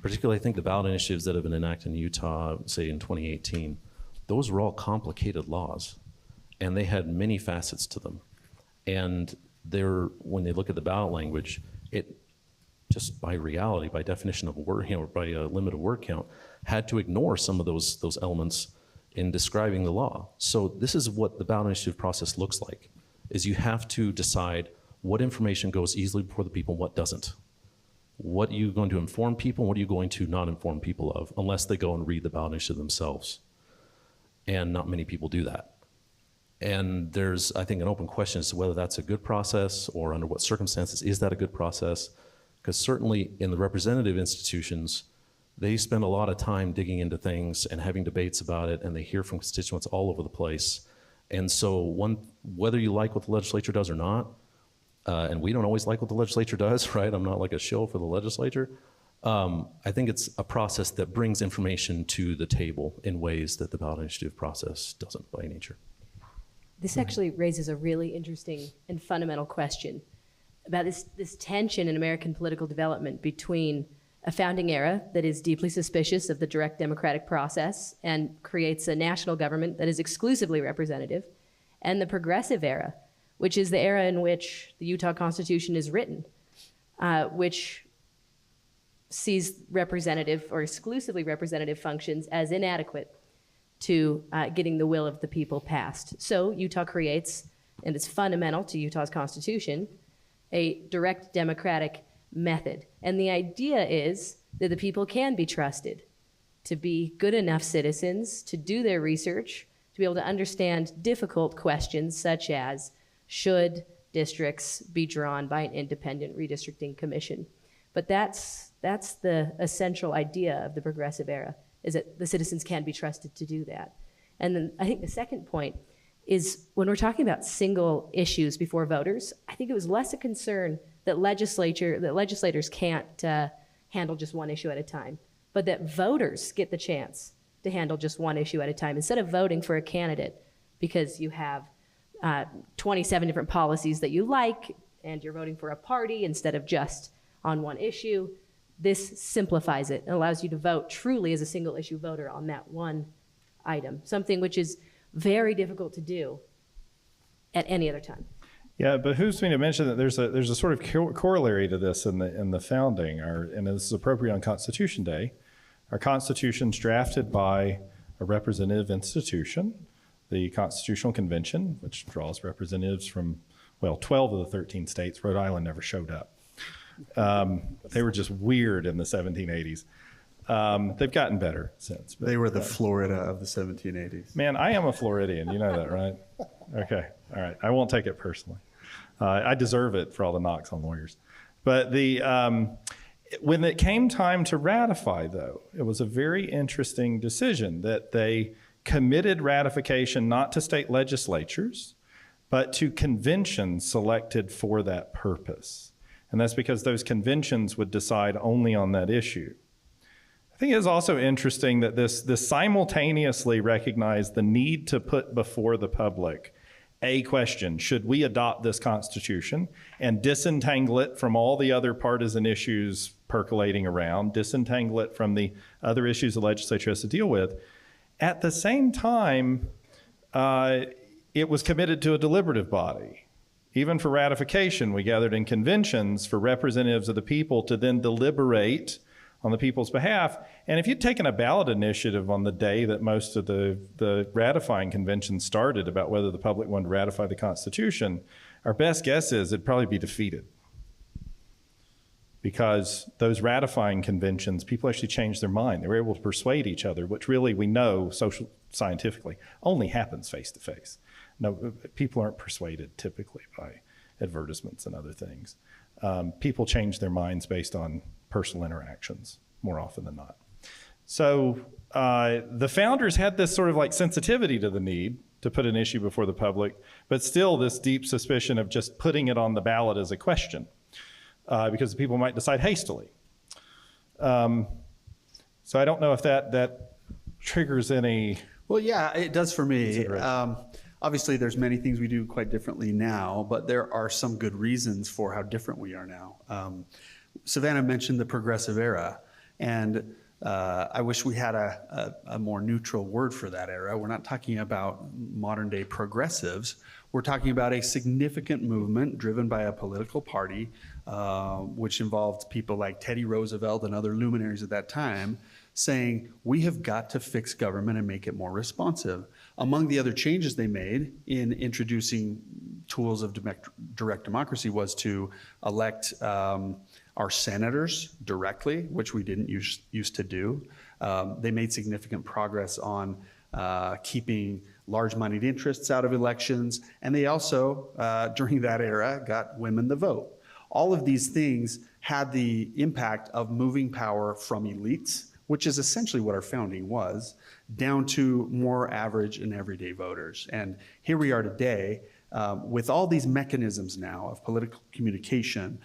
Speaker 3: Particularly I think the ballot initiatives that have been enacted in Utah, say in 2018, those were all complicated laws, and they had many facets to them. And when they look at the ballot language, it just by reality, by definition of word, by a limit of word count, had to ignore some of those elements in describing the law. So this is what the ballot initiative process looks like, is you have to decide what information goes easily before the people, what doesn't. What are you going to inform people, what are you going to not inform people of, unless they go and read the ballot initiative themselves. And not many people do that. And there's, I think, an open question as to whether that's a good process or under what circumstances is that a good process. Because certainly in the representative institutions, they spend a lot of time digging into things and having debates about it, and they hear from constituents all over the place. And so whether you like what the legislature does or not, and we don't always like what the legislature does, right? I'm not like a shill for the legislature. I think it's a process that brings information to the table in ways that the ballot initiative process doesn't by nature.
Speaker 4: This actually raises a really interesting and fundamental question about this tension in American political development between a founding era that is deeply suspicious of the direct democratic process and creates a national government that is exclusively representative, and the progressive era, which is the era in which the Utah Constitution is written, which sees representative or exclusively representative functions as inadequate to getting the will of the people passed. So Utah creates, and it's fundamental to Utah's Constitution, a direct democratic method. And the idea is that the people can be trusted to be good enough citizens, to do their research, to be able to understand difficult questions such as, should districts be drawn by an independent redistricting commission? But that's the essential idea of the progressive era, is that the citizens can be trusted to do that. And then I think the second point is when we're talking about single issues before voters, I think it was less a concern that legislators can't handle just one issue at a time, but that voters get the chance to handle just one issue at a time. Instead of voting for a candidate because you have 27 different policies that you like and you're voting for a party instead of just on one issue, this simplifies it and allows you to vote truly as a single issue voter on that one item, something which is very difficult to do at any other time.
Speaker 1: Yeah, it behooves me to mention that there's a sort of corollary to this in the founding, and this is appropriate on Constitution Day. Our Constitution's drafted by a representative institution, the Constitutional Convention, which draws representatives from, 12 of the 13 states. Rhode Island never showed up. They were just weird in the 1780s. They've gotten better since. But,
Speaker 2: They were the Florida of the 1780s.
Speaker 1: Man, I am a Floridian. You know that, right? Okay. All right. I won't take it personally. I deserve it for all the knocks on lawyers. But when it came time to ratify, though, it was a very interesting decision that they committed ratification not to state legislatures, but to conventions selected for that purpose. And that's because those conventions would decide only on that issue. I think it is also interesting that this simultaneously recognized the need to put before the public a question: should we adopt this Constitution, and disentangle it from all the other partisan issues percolating around, disentangle it from the other issues the legislature has to deal with. At the same time, it was committed to a deliberative body. Even for ratification, we gathered in conventions for representatives of the people to then deliberate on the people's behalf. And if you'd taken a ballot initiative on the day that most of the ratifying convention started about whether the public wanted to ratify the Constitution, our best guess is it'd probably be defeated. Because those ratifying conventions, people actually changed their mind. They were able to persuade each other, which really we know social scientifically only happens face to face. No, people aren't persuaded typically by advertisements and other things. People change their minds based on personal interactions more often than not. So the founders had this sort of like sensitivity to the need to put an issue before the public, but still this deep suspicion of just putting it on the ballot as a question, because people might decide hastily. So I don't know if that triggers any. Well,
Speaker 2: yeah, it does for me. Obviously, there's many things we do quite differently now, but there are some good reasons for how different we are now. Savannah mentioned the progressive era, and I wish we had a more neutral word for that era. We're not talking about modern day progressives. We're talking about a significant movement driven by a political party, which involved people like Teddy Roosevelt and other luminaries at that time, saying we have got to fix government and make it more responsive. Among the other changes they made in introducing tools of direct democracy was to elect our senators directly, which we didn't used to do. They made significant progress on keeping large moneyed interests out of elections, and they also, during that era, got women the vote. All of these things had the impact of moving power from elites, which is essentially what our founding was, down to more average and everyday voters. And here we are today. with all these mechanisms now of political communication,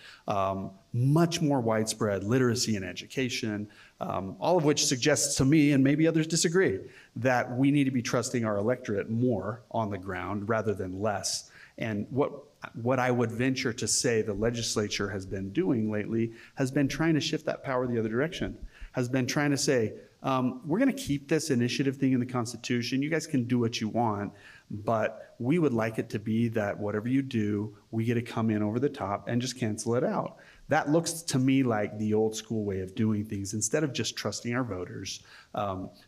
Speaker 2: much more widespread literacy and education, all of which suggests to me, and maybe others disagree, that we need to be trusting our electorate more on the ground rather than less. And what I would venture to say the legislature has been doing lately has been trying to shift that power the other direction, has been trying to say, we're going to keep this initiative thing in the Constitution. You guys can do what you want, but we would like it to be that whatever you do, we get to come in over the top and just cancel it out. That looks to me like the old school way of doing things, instead of just trusting our voters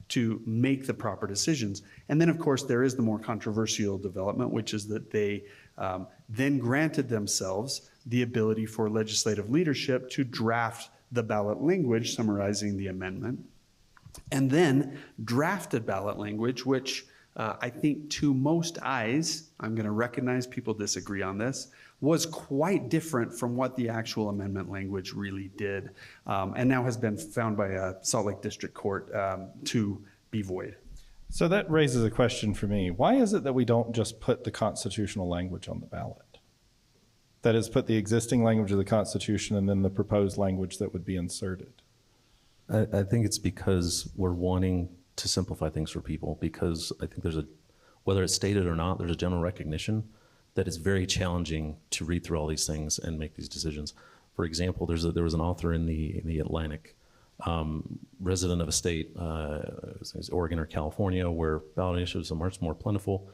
Speaker 2: to make the proper decisions. And then, of course, there is the more controversial development, which is that they then granted themselves the ability for legislative leadership to draft the ballot language summarizing the amendment, and then drafted ballot language, which I think to most eyes, I'm going to recognize people disagree on this, was quite different from what the actual amendment language really did, and now has been found by a Salt Lake District Court to be void.
Speaker 1: So that raises a question for me. Why is it that we don't just put the constitutional language on the ballot? That is, put the existing language of the Constitution and then the proposed language that would be inserted.
Speaker 3: I think it's because we're wanting to simplify things for people, because I think whether it's stated or not, there's a general recognition that it's very challenging to read through all these things and make these decisions. For example, there was an author in the Atlantic, resident of a state, Oregon or California, where ballot initiatives are much more plentiful,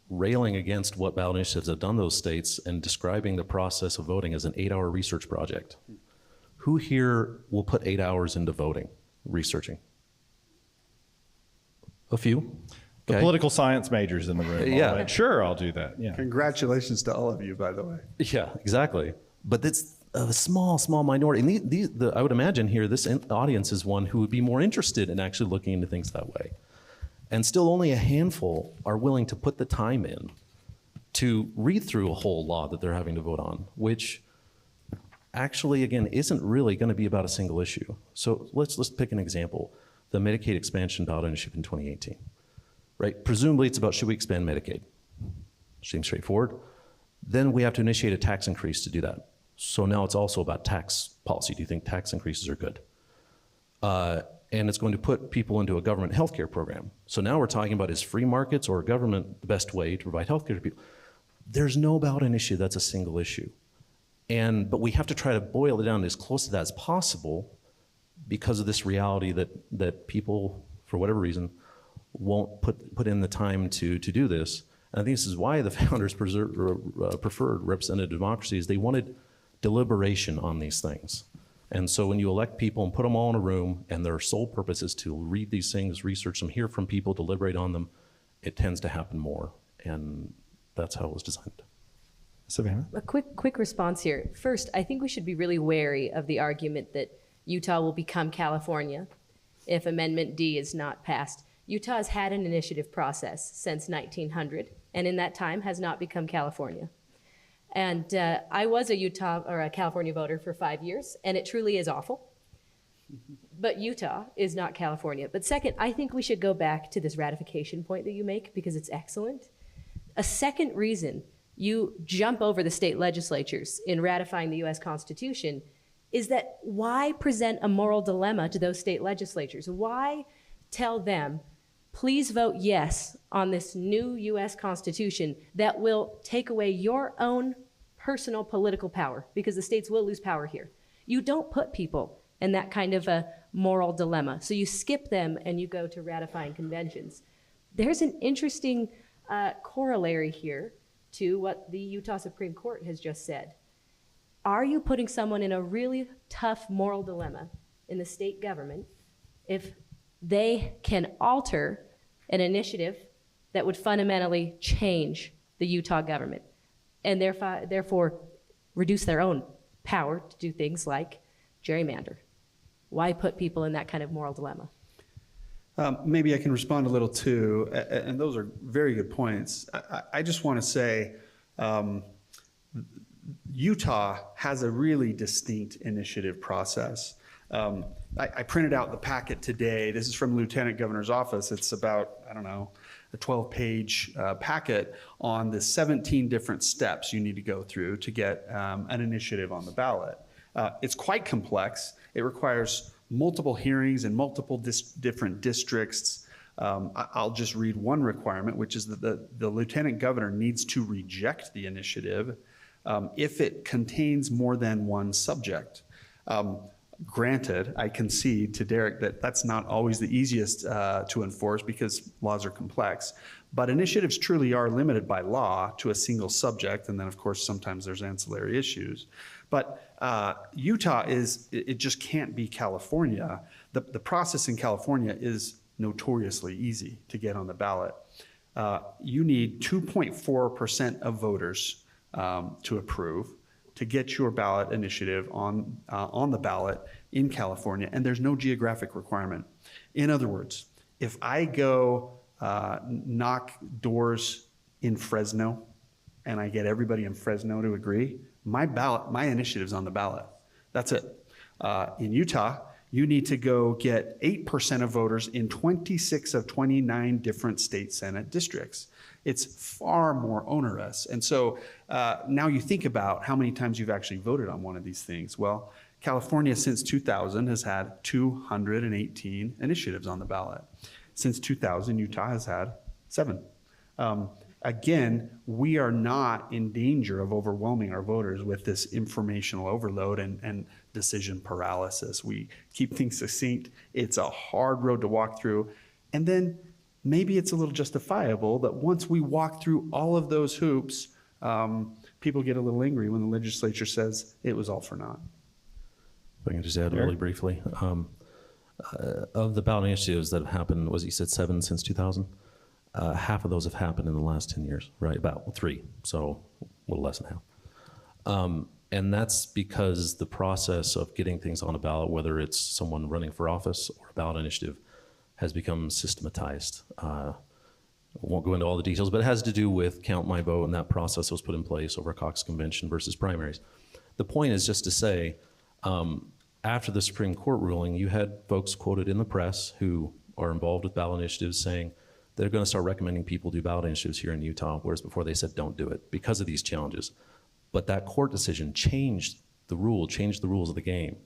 Speaker 3: railing against what ballot initiatives have done in those states and describing the process of voting as an 8-hour research project. Who here will put 8 hours into voting, researching? A few.
Speaker 1: The
Speaker 3: Okay.
Speaker 1: political science majors in the room.
Speaker 3: Yeah.
Speaker 1: Went, sure, I'll do that. Yeah.
Speaker 2: Congratulations to all of you, by the way.
Speaker 3: Yeah, exactly. But it's a small minority. And I would imagine here, this audience is one who would be more interested in actually looking into things that way. And still only a handful are willing to put the time in to read through a whole law that they're having to vote on, which actually, again, isn't really going to be about a single issue. So let's pick an example. The Medicaid expansion ballot initiative in 2018, right? Presumably it's about, should we expand Medicaid? Seems straightforward. Then we have to initiate a tax increase to do that. So now it's also about tax policy. Do you think tax increases are good? And it's going to put people into a government healthcare program. So now we're talking about, is free markets or government the best way to provide healthcare to people? There's no ballot issue that's a single issue. But we have to try to boil it down as close to that as possible, because of this reality that people, for whatever reason, won't put in the time to do this. And I think this is why the founders preferred representative democracy, is they wanted deliberation on these things. And so when you elect people and put them all in a room, and their sole purpose is to read these things, research them, hear from people, deliberate on them, it tends to happen more. And that's how it was designed.
Speaker 1: Savannah?
Speaker 4: A quick response here. First, I think we should be really wary of the argument that Utah will become California if Amendment D is not passed. Utah has had an initiative process since 1900, and in that time has not become California. And I was a California voter for 5 years, and it truly is awful. But Utah is not California. But second, I think we should go back to this ratification point that you make, because it's excellent. A second reason you jump over the state legislatures in ratifying the US Constitution is that why present a moral dilemma to those state legislatures? Why tell them, please vote yes on this new US Constitution that will take away your own personal political power, because the states will lose power here. You don't put people in that kind of a moral dilemma. So you skip them and you go to ratifying conventions. There's an interesting corollary here to what the Utah Supreme Court has just said. Are you putting someone in a really tough moral dilemma in the state government if they can alter an initiative that would fundamentally change the Utah government and therefore reduce their own power to do things like gerrymander? Why put people in that kind of moral dilemma?
Speaker 2: Maybe I can respond a little too, and those are very good points. I just want to say Utah has a really distinct initiative process. I printed out the packet today. This is from the Lieutenant Governor's office. It's about, I don't know, a 12-page packet on the 17 different steps you need to go through to get an initiative on the ballot. It's quite complex. It requires multiple hearings in multiple different districts. I'll just read one requirement, which is that the Lieutenant Governor needs to reject the initiative if it contains more than one subject. Granted, I concede to Derek that that's not always the easiest to enforce because laws are complex, but initiatives truly are limited by law to a single subject, and then of course sometimes there's ancillary issues. But Utah it just can't be California. The process in California is notoriously easy to get on the ballot. You need 2.4% of voters to approve to get your ballot initiative on the ballot in California, and there's no geographic requirement. In other words, if I go knock doors in Fresno and I get everybody in Fresno to agree, my initiative's on the ballot. That's it. In Utah, you need to go get 8% of voters in 26 of 29 different state Senate districts. It's far more onerous. And so now you think about how many times you've actually voted on one of these things. Well, California since 2000 has had 218 initiatives on the ballot. Since 2000, Utah has had 7. Again, we are not in danger of overwhelming our voters with this informational overload and decision paralysis. We keep things succinct. It's a hard road to walk through. And then maybe it's a little justifiable that once we walk through all of those hoops, people get a little angry when the legislature says it was all for naught.
Speaker 3: If I can just add really briefly. Of the ballot initiatives that have happened, you said 7 since 2000? Half of those have happened in the last 10 years, right? About 3, so a little less than half. And that's because the process of getting things on a ballot, whether it's someone running for office or a ballot initiative, has become systematized. I won't go into all the details, but it has to do with count my vote, and that process was put in place over a caucus convention versus primaries. The point is just to say, after the Supreme Court ruling, you had folks quoted in the press who are involved with ballot initiatives saying they're going to start recommending people do ballot initiatives here in Utah, whereas before they said don't do it because of these challenges. But that court decision changed the rules of the game.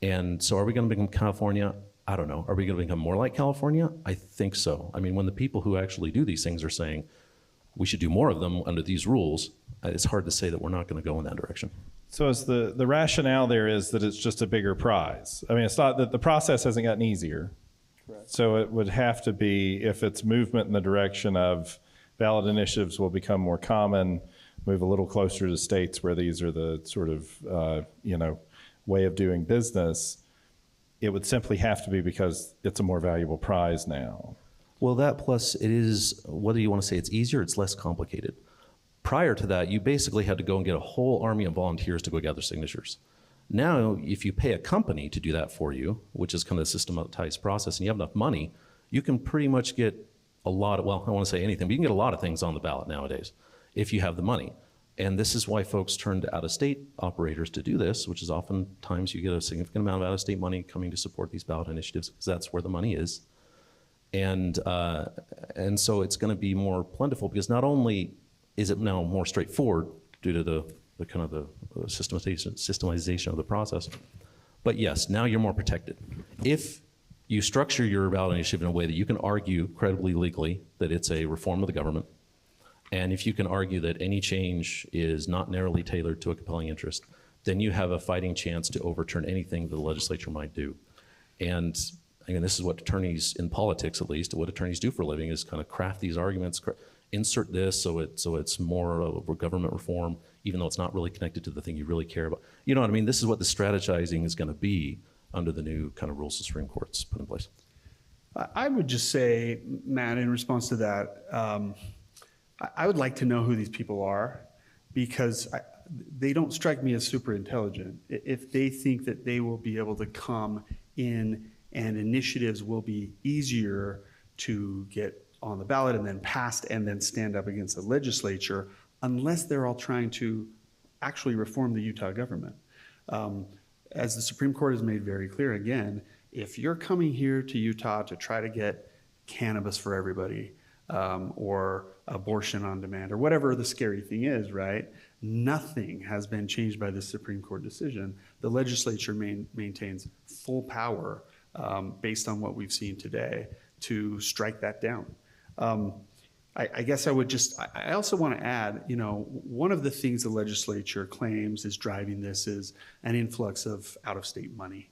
Speaker 3: And so are we going to become California? I don't know. Are we going to become more like California? I think so. I mean, when the people who actually do these things are saying we should do more of them under these rules, it's hard to say that we're not going to go in that direction.
Speaker 1: So is the rationale there is that it's just a bigger prize. I mean, it's not that the process hasn't gotten easier. Correct. So it would have to be, if it's movement in the direction of ballot initiatives will become more common, move a little closer to states where these are the sort of, way of doing business, it would simply have to be because it's a more valuable prize now.
Speaker 3: Well, that plus it is, whether you want to say it's easier, it's less complicated. Prior to that, you basically had to go and get a whole army of volunteers to go gather signatures. Now, if you pay a company to do that for you, which is kind of a systematized process, and you have enough money, you can pretty much get a lot of, well, I don't want to say anything, but you can get a lot of things on the ballot nowadays if you have the money. And this is why folks turn to out-of-state operators to do this, which is oftentimes you get a significant amount of out-of-state money coming to support these ballot initiatives because that's where the money is. And so it's going to be more plentiful because not only is it now more straightforward due to the kind of the systemization of the process, but yes, now you're more protected. If you structure your ballot initiative in a way that you can argue credibly legally that it's a reform of the government, and if you can argue that any change is not narrowly tailored to a compelling interest, then you have a fighting chance to overturn anything the legislature might do. And again, this is what attorneys, in politics at least, what attorneys do for a living is kind of craft these arguments, insert this so it's more of government reform, even though it's not really connected to the thing you really care about. You know what I mean? This is what the strategizing is going to be under the new kind of rules the Supreme Court's put in place.
Speaker 2: I would just say, Matt, in response to that, I would like to know who these people are because they don't strike me as super intelligent. If they think that they will be able to come in and initiatives will be easier to get on the ballot and then passed and then stand up against the legislature, unless they're all trying to actually reform the Utah government. as the Supreme Court has made very clear again, if you're coming here to Utah to try to get cannabis for everybody, or abortion on demand, or whatever the scary thing is, right? Nothing has been changed by this Supreme Court decision. The legislature maintains full power, based on what we've seen today, to strike that down. I guess I also want to add, one of the things the legislature claims is driving this is an influx of out-of-state money.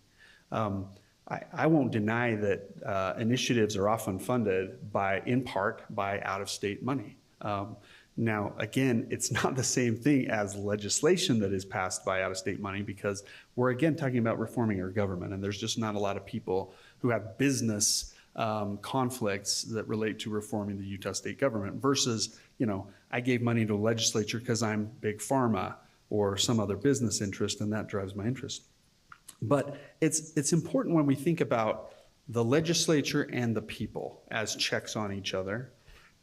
Speaker 2: I won't deny that initiatives are often funded in part by out-of-state money. Now, again, it's not the same thing as legislation that is passed by out-of-state money, because we're again talking about reforming our government, and there's just not a lot of people who have business conflicts that relate to reforming the Utah state government versus, I gave money to a legislature because I'm big pharma or some other business interest, and that drives my interest. But it's important when we think about the legislature and the people as checks on each other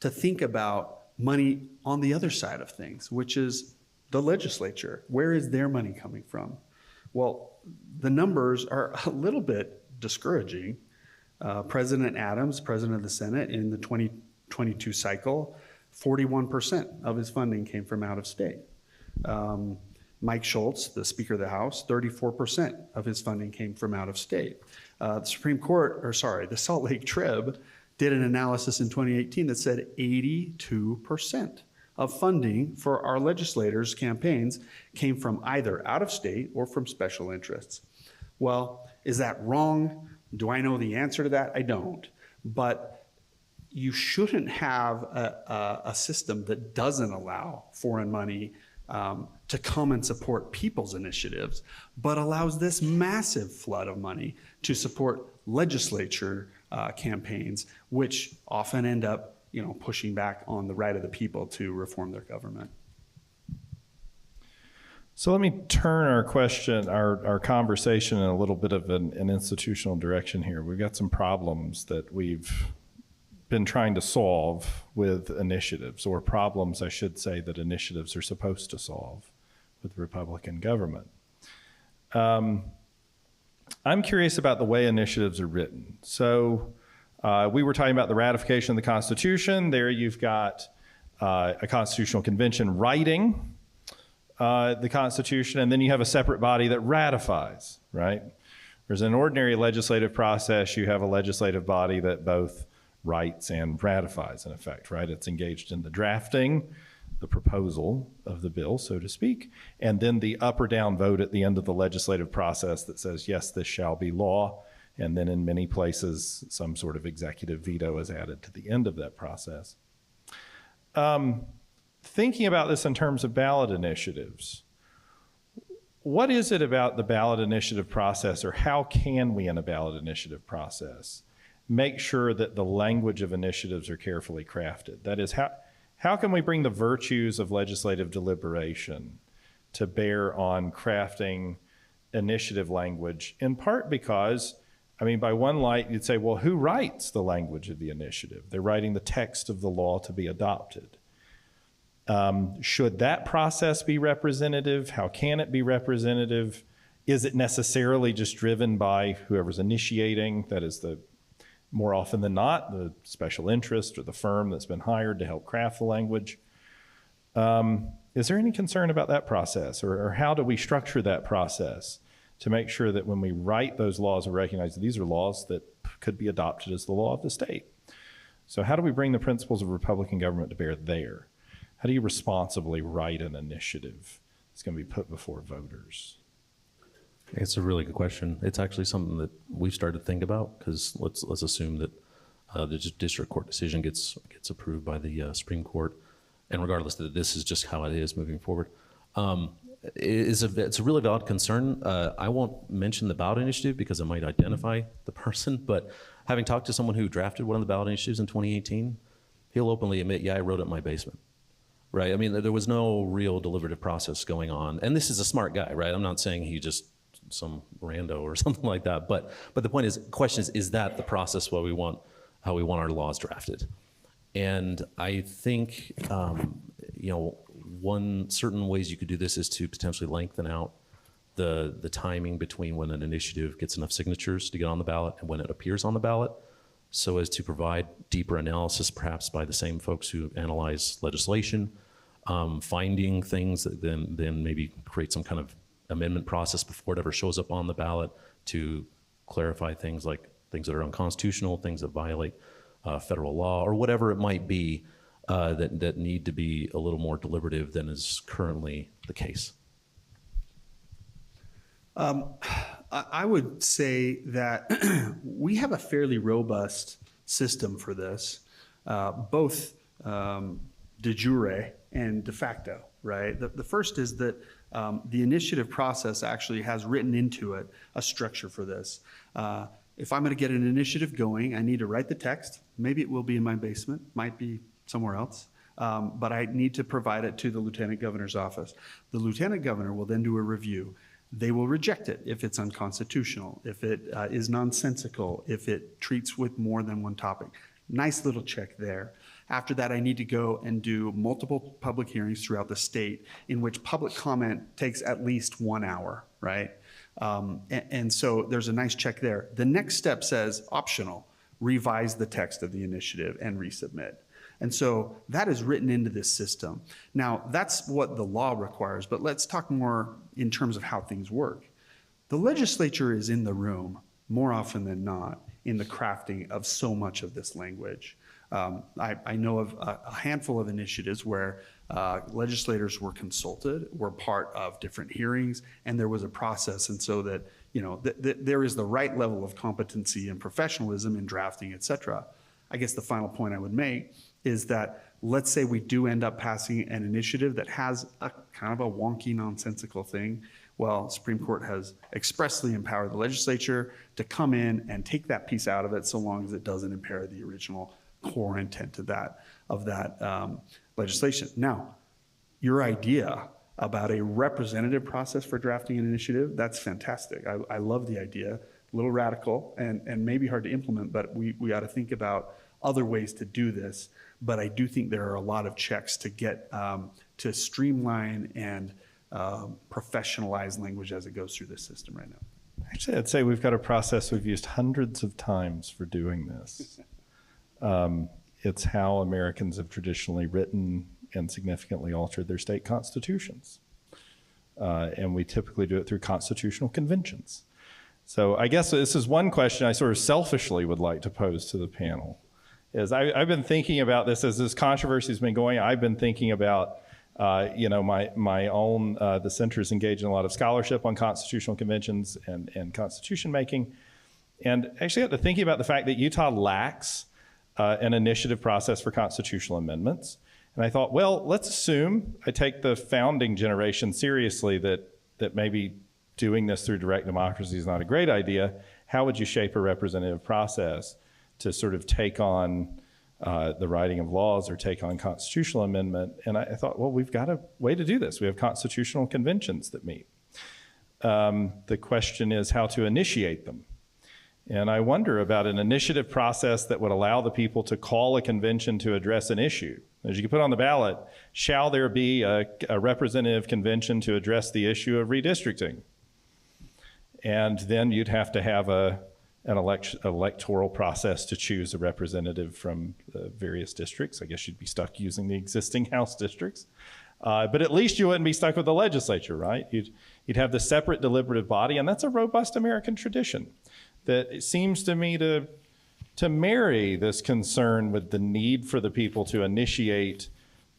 Speaker 2: to think about money on the other side of things, which is the legislature. Where is their money coming from? Well, the numbers are a little bit discouraging. President Adams, President of the Senate, in the 2022 cycle, 41% of his funding came from out of state. Mike Schultz, the Speaker of the House, 34% of his funding came from out of state. The Salt Lake Trib did an analysis in 2018 that said 82% of funding for our legislators' campaigns came from either out of state or from special interests. Well, is that wrong? Do I know the answer to that? I don't. But you shouldn't have a system that doesn't allow foreign money to come and support people's initiatives, but allows this massive flood of money to support legislature campaigns, which often end up, pushing back on the right of the people to reform their government.
Speaker 1: So let me turn our conversation in a little bit of an institutional direction here. We've got some problems that we've been trying to solve with initiatives, or problems, I should say, that initiatives are supposed to solve with the Republican government. I'm curious about the way initiatives are written. So we were talking about the ratification of the Constitution. There you've got a constitutional convention writing the Constitution, and then you have a separate body that ratifies, right? There's an ordinary legislative process. You have a legislative body that both writes and ratifies, in effect, right? It's engaged in the drafting, the proposal of the bill, so to speak, and then the up or down vote at the end of the legislative process that says, yes, this shall be law. And then in many places, some sort of executive veto is added to the end of that process. Thinking about this in terms of ballot initiatives, what is it about the ballot initiative process, or how can we in a ballot initiative process make sure that the language of initiatives are carefully crafted? That is, how can we bring the virtues of legislative deliberation to bear on crafting initiative language, in part because, by one light, you'd say, well, who writes the language of the initiative? They're writing the text of the law to be adopted. Should that process be representative? How can it be representative? Is it necessarily just driven by whoever's initiating? That is, more often than not, the special interest or the firm that's been hired to help craft the language. Is there any concern about that process, or how do we structure that process to make sure that when we write those laws, we recognize that these are laws that could be adopted as the law of the state? So how do we bring the principles of Republican government to bear there? How do you responsibly write an initiative that's going to be put before voters?
Speaker 3: It's a really good question. It's actually something that we've started to think about, because let's assume that the district court decision gets approved by the Supreme Court, and regardless that this is just how it is moving forward. It's a really valid concern. I won't mention the ballot initiative because it might identify the person, but having talked to someone who drafted one of the ballot initiatives in 2018, he'll openly admit, yeah, I wrote it in my basement. Right? There was no real deliberative process going on. And this is a smart guy, right? I'm not saying he just some rando or something like that. But the question is that the process how we want our laws drafted? And I think, one certain ways you could do this is to potentially lengthen out the timing between when an initiative gets enough signatures to get on the ballot and when it appears on the ballot, so as to provide deeper analysis, perhaps by the same folks who analyze legislation, finding things that then maybe create some kind of amendment process before it ever shows up on the ballot to clarify things like things that are unconstitutional, things that violate federal law, or whatever it might be that need to be a little more deliberative than is currently the case.
Speaker 2: I would say that we have a fairly robust system for this, both de jure and de facto, right? The first is that the initiative process actually has written into it a structure for this. If I'm going to get an initiative going, I need to write the text. Maybe it will be in my basement, might be somewhere else. But I need to provide it to the Lieutenant Governor's office. The Lieutenant Governor will then do a review. They will reject it if it's unconstitutional, if it is nonsensical, if it treats with more than one topic. Nice little check there. After that, I need to go and do multiple public hearings throughout the state in which public comment takes at least 1 hour, right? And so there's a nice check there. The next step says optional, revise the text of the initiative and resubmit. And so that is written into this system. Now, that's what the law requires, but let's talk more in terms of how things work. The legislature is in the room more often than not in the crafting of so much of this language. I know of a handful of initiatives where legislators were consulted, were part of different hearings, and there was a process, and so that, you know, there is the right level of competency and professionalism in drafting, et cetera. I guess the final point I would make is that let's say we do end up passing an initiative that has a kind of a wonky, nonsensical thing. Well, Supreme Court has expressly empowered the legislature to come in and take that piece out of it so long as it doesn't impair the original core intent of that legislation. Now, your idea about a representative process for drafting an initiative, that's fantastic. I love the idea. A little radical and maybe hard to implement, but we ought to think about other ways to do this. But I do think there are a lot of checks to get to streamline and professionalize language as it goes through this system right now.
Speaker 1: Actually, I'd say we've got a process we've used hundreds of times for doing this. It's how Americans have traditionally written and significantly altered their state constitutions. And we typically do it through constitutional conventions. So I guess this is one question I sort of selfishly would like to pose to the panel. Is I've been thinking about this as this controversy has been going. I've been thinking about, my own, the center's engaged in a lot of scholarship on constitutional conventions and constitution making. And actually got to thinking about the fact that Utah lacks an initiative process for constitutional amendments. And I thought, well, let's assume I take the founding generation seriously that maybe doing this through direct democracy is not a great idea. How would you shape a representative process to sort of take on the writing of laws or take on constitutional amendment? And I thought, well, we've got a way to do this. We have constitutional conventions that meet. The question is how to initiate them. And I wonder about an initiative process that would allow the people to call a convention to address an issue. As you can put on the ballot, shall there be a representative convention to address the issue of redistricting? And then you'd have to have an electoral process to choose a representative from the various districts. I guess you'd be stuck using the existing House districts. But at least you wouldn't be stuck with the legislature, right? You'd have the separate deliberative body, and that's a robust American tradition that it seems to me to marry this concern with the need for the people to initiate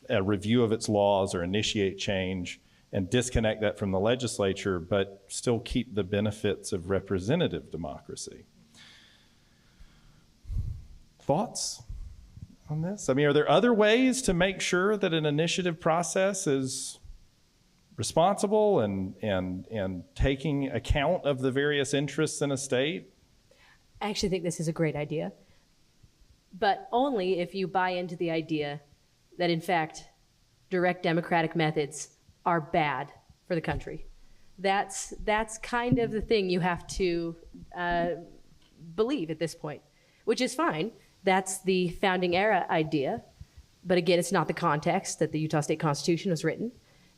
Speaker 1: a review of its laws or initiate change and disconnect that from the legislature, but still keep the benefits of representative democracy. Thoughts on this? I mean, are there other ways to make sure that an initiative process is responsible and taking account of the various interests in a state?
Speaker 4: I actually think this is a great idea, but only if you buy into the idea that, in fact, direct democratic methods are bad for the country. That's kind of the thing you have to believe at this point, which is fine. That's the founding era idea, but again, it's not the context that the Utah State Constitution was written.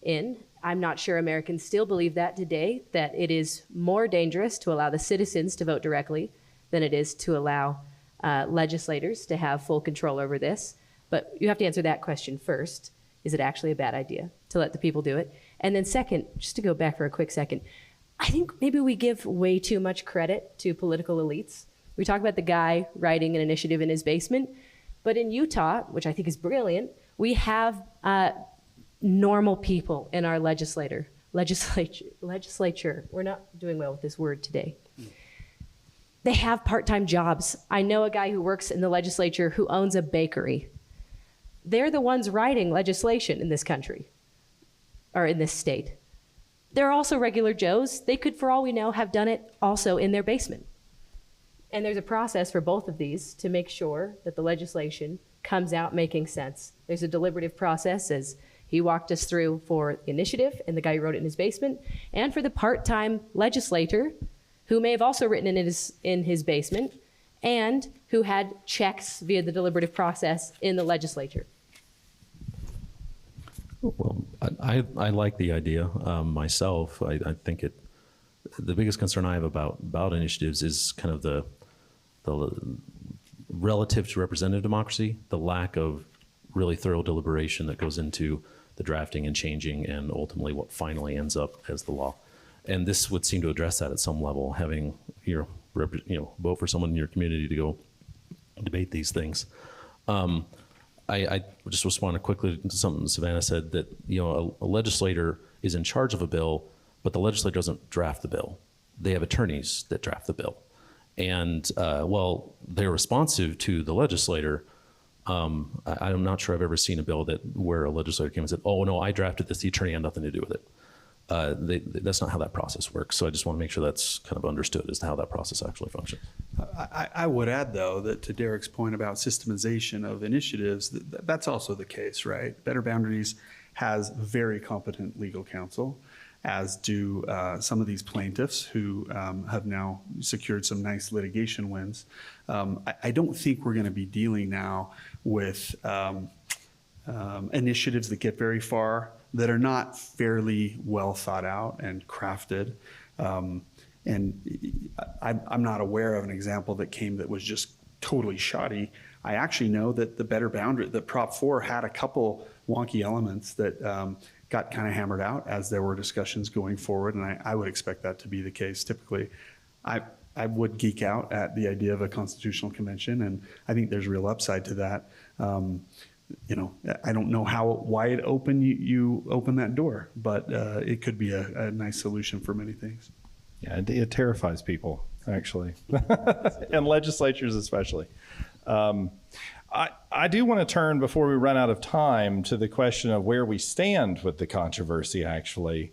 Speaker 4: in. I'm not sure Americans still believe that today, that it is more dangerous to allow the citizens to vote directly than it is to allow legislators to have full control over this. But you have to answer that question first. Is it actually a bad idea to let the people do it? And then second, just to go back for a quick second, I think maybe we give way too much credit to political elites. We talk about the guy writing an initiative in his basement, but in Utah, which I think is brilliant, we have normal people in our legislature. We're not doing well with this word today. They have part-time jobs. I know a guy who works in the legislature who owns a bakery. They're the ones writing legislation in this country, or in this state. They're also regular Joes. They could, for all we know, have done it also in their basement. And there's a process for both of these to make sure that the legislation comes out making sense. There's a deliberative process, as he walked us through, for the initiative and the guy who wrote it in his basement, and for the part-time legislator who may have also written it in his basement and who had checks via the deliberative process in the legislature.
Speaker 3: Well, I like the idea myself. I think the biggest concern I have about ballot initiatives is kind of the relative to representative democracy, the lack of really thorough deliberation that goes into the drafting and changing and ultimately what finally ends up as the law. And this would seem to address that at some level, having your vote for someone in your community to go debate these things. I just responded quickly to something Savannah said, that a legislator is in charge of a bill, but the legislature doesn't draft the bill. They have attorneys that draft the bill. And while they're responsive to the legislator, I'm not sure I've ever seen a bill where a legislator came and said, oh, no, I drafted this, the attorney had nothing to do with it. That's not how that process works. So I just want to make sure that's kind of understood as to how that process actually functions.
Speaker 2: I would add, though, that to Derek's point about systemization of initiatives, that's also the case, right? Better Boundaries has very competent legal counsel, as do some of these plaintiffs who have now secured some nice litigation wins. I don't think we're going to be dealing now with initiatives that get very far, that are not fairly well thought out and crafted. And I'm not aware of an example that was just totally shoddy. I actually know that the Better Boundary, that Prop 4 had a couple wonky elements that got kind of hammered out as there were discussions going forward, and I would expect that to be the case typically. I would geek out at the idea of a constitutional convention, and I think there's real upside to that. I don't know how wide open you open that door, but it could be a nice solution for many things.
Speaker 1: Yeah, it terrifies people, actually, and legislatures especially. I do want to turn, before we run out of time, to the question of where we stand with the controversy, actually.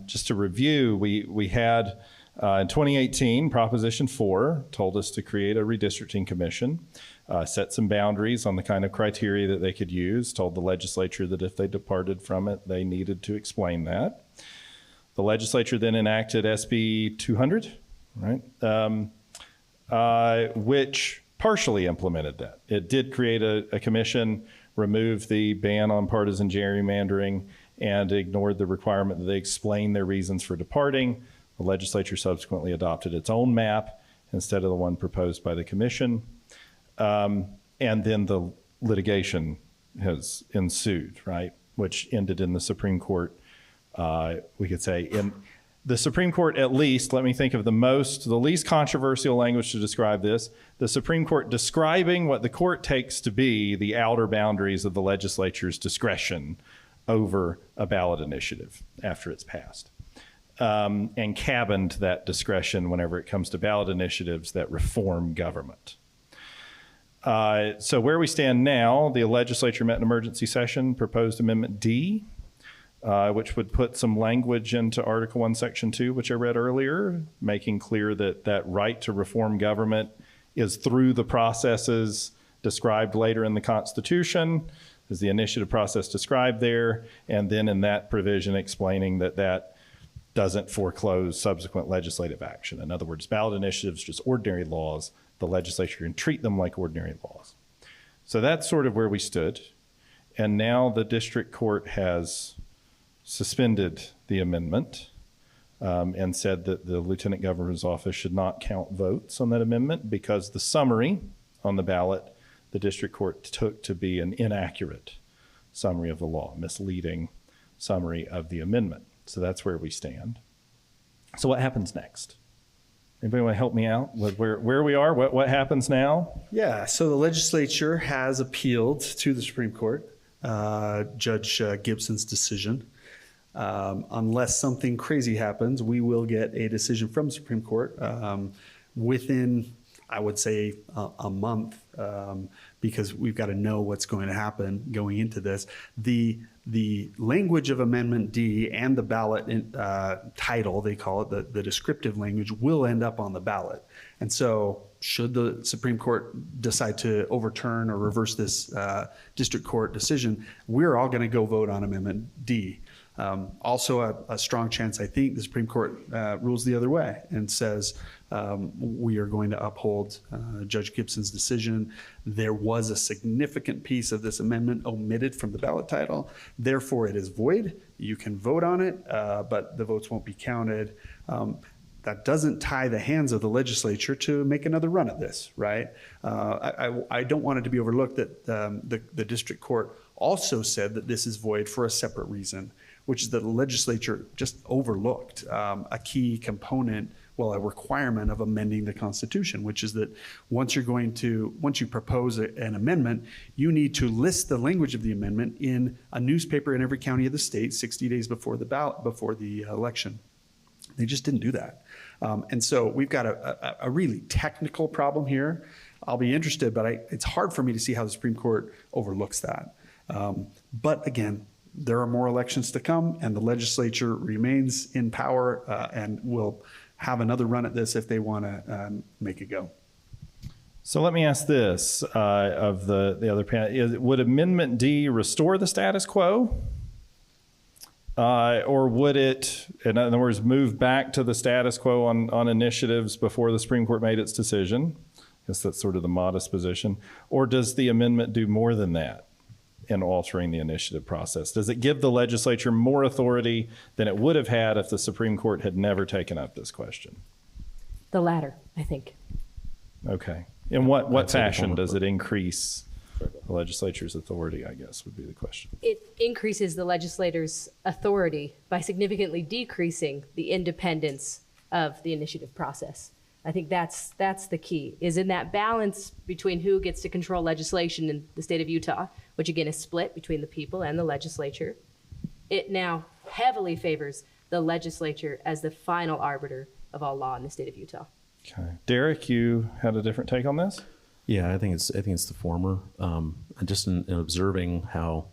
Speaker 1: Just to review, we had in 2018, Proposition 4 told us to create a redistricting commission, set some boundaries on the kind of criteria that they could use, told the legislature that if they departed from it, they needed to explain that. The legislature then enacted SB 200, right, which partially implemented that. It did create a commission, removed the ban on partisan gerrymandering, and ignored the requirement that they explain their reasons for departing. The legislature subsequently adopted its own map instead of the one proposed by the commission. And then the litigation has ensued, right, which ended in the Supreme Court, we could say. In the Supreme Court, at least, let me think of the least controversial language to describe this, the Supreme Court describing what the court takes to be the outer boundaries of the legislature's discretion over a ballot initiative after it's passed. And cabined that discretion whenever it comes to ballot initiatives that reform government. So where we stand now, the legislature met in emergency session, proposed Amendment D, which would put some language into Article 1, Section 2, which I read earlier, making clear that that right to reform government is through the processes described later in the Constitution, is the initiative process described there, and then in that provision explaining that that doesn't foreclose subsequent legislative action. In other words, ballot initiatives, just ordinary laws, the legislature can treat them like ordinary laws. So that's sort of where we stood. And now the district court has suspended the amendment and said that the lieutenant governor's office should not count votes on that amendment because the summary on the ballot the district court took to be an inaccurate summary of the law, misleading summary of the amendment. So that's where we stand. So what happens next? Anybody want to help me out with where we are? What happens now?
Speaker 2: Yeah, so the legislature has appealed to the Supreme Court, Judge Gibson's decision. Unless something crazy happens, we will get a decision from the Supreme Court within, I would say, a month, because we've got to know what's going to happen going into this. The language of Amendment D and the ballot title, they call it, the descriptive language, will end up on the ballot. And so should the Supreme Court decide to overturn or reverse this district court decision, we're all going to go vote on Amendment D. Also a strong chance, I think, the Supreme Court rules the other way and says we are going to uphold Judge Gibson's decision. There was a significant piece of this amendment omitted from the ballot title. Therefore, it is void. You can vote on it, but the votes won't be counted. That doesn't tie the hands of the legislature to make another run at this, right? I don't want it to be overlooked that the district court also said that this is void for a separate reason, which is that the legislature just overlooked a key component, well, a requirement of amending the Constitution, which is that once you propose an amendment, you need to list the language of the amendment in a newspaper in every county of the state 60 days before the election. They just didn't do that. And so we've got a really technical problem here. I'll be interested, but it's hard for me to see how the Supreme Court overlooks that. But again, there are more elections to come, and the legislature remains in power and will have another run at this if they want to make it go.
Speaker 1: So let me ask this of the other panel. Would Amendment D restore the status quo? Or would it, in other words, move back to the status quo on initiatives before the Supreme Court made its decision? I guess that's sort of the modest position. Or does the amendment do more than that in altering the initiative process? Does it give the legislature more authority than it would have had if the Supreme Court had never taken up this question?
Speaker 4: The latter, I think.
Speaker 1: Okay. In what fashion does it increase the legislature's authority, I guess, would be the question.
Speaker 4: It increases the legislator's authority by significantly decreasing the independence of the initiative process. I think that's the key, is in that balance between who gets to control legislation in the state of Utah, which again is split between the people and the legislature. It now heavily favors the legislature as the final arbiter of all law in the state of Utah.
Speaker 1: Okay. Derek, you had a different take on this?
Speaker 3: Yeah, I think it's the former. And just in observing how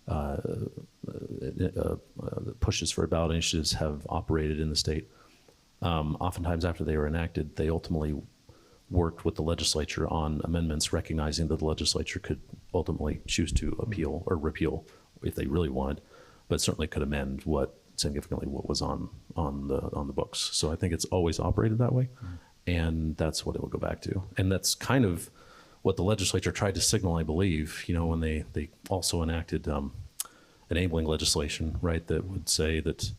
Speaker 3: the pushes for ballot initiatives have operated in the state, oftentimes after they were enacted, they ultimately worked with the legislature on amendments, recognizing that the legislature could ultimately choose to appeal or repeal if they really wanted, but certainly could amend what was on the books. So I think it's always operated that way, and that's what it will go back to. And that's kind of what the legislature tried to signal, I believe, when they also enacted enabling legislation, right, that would say that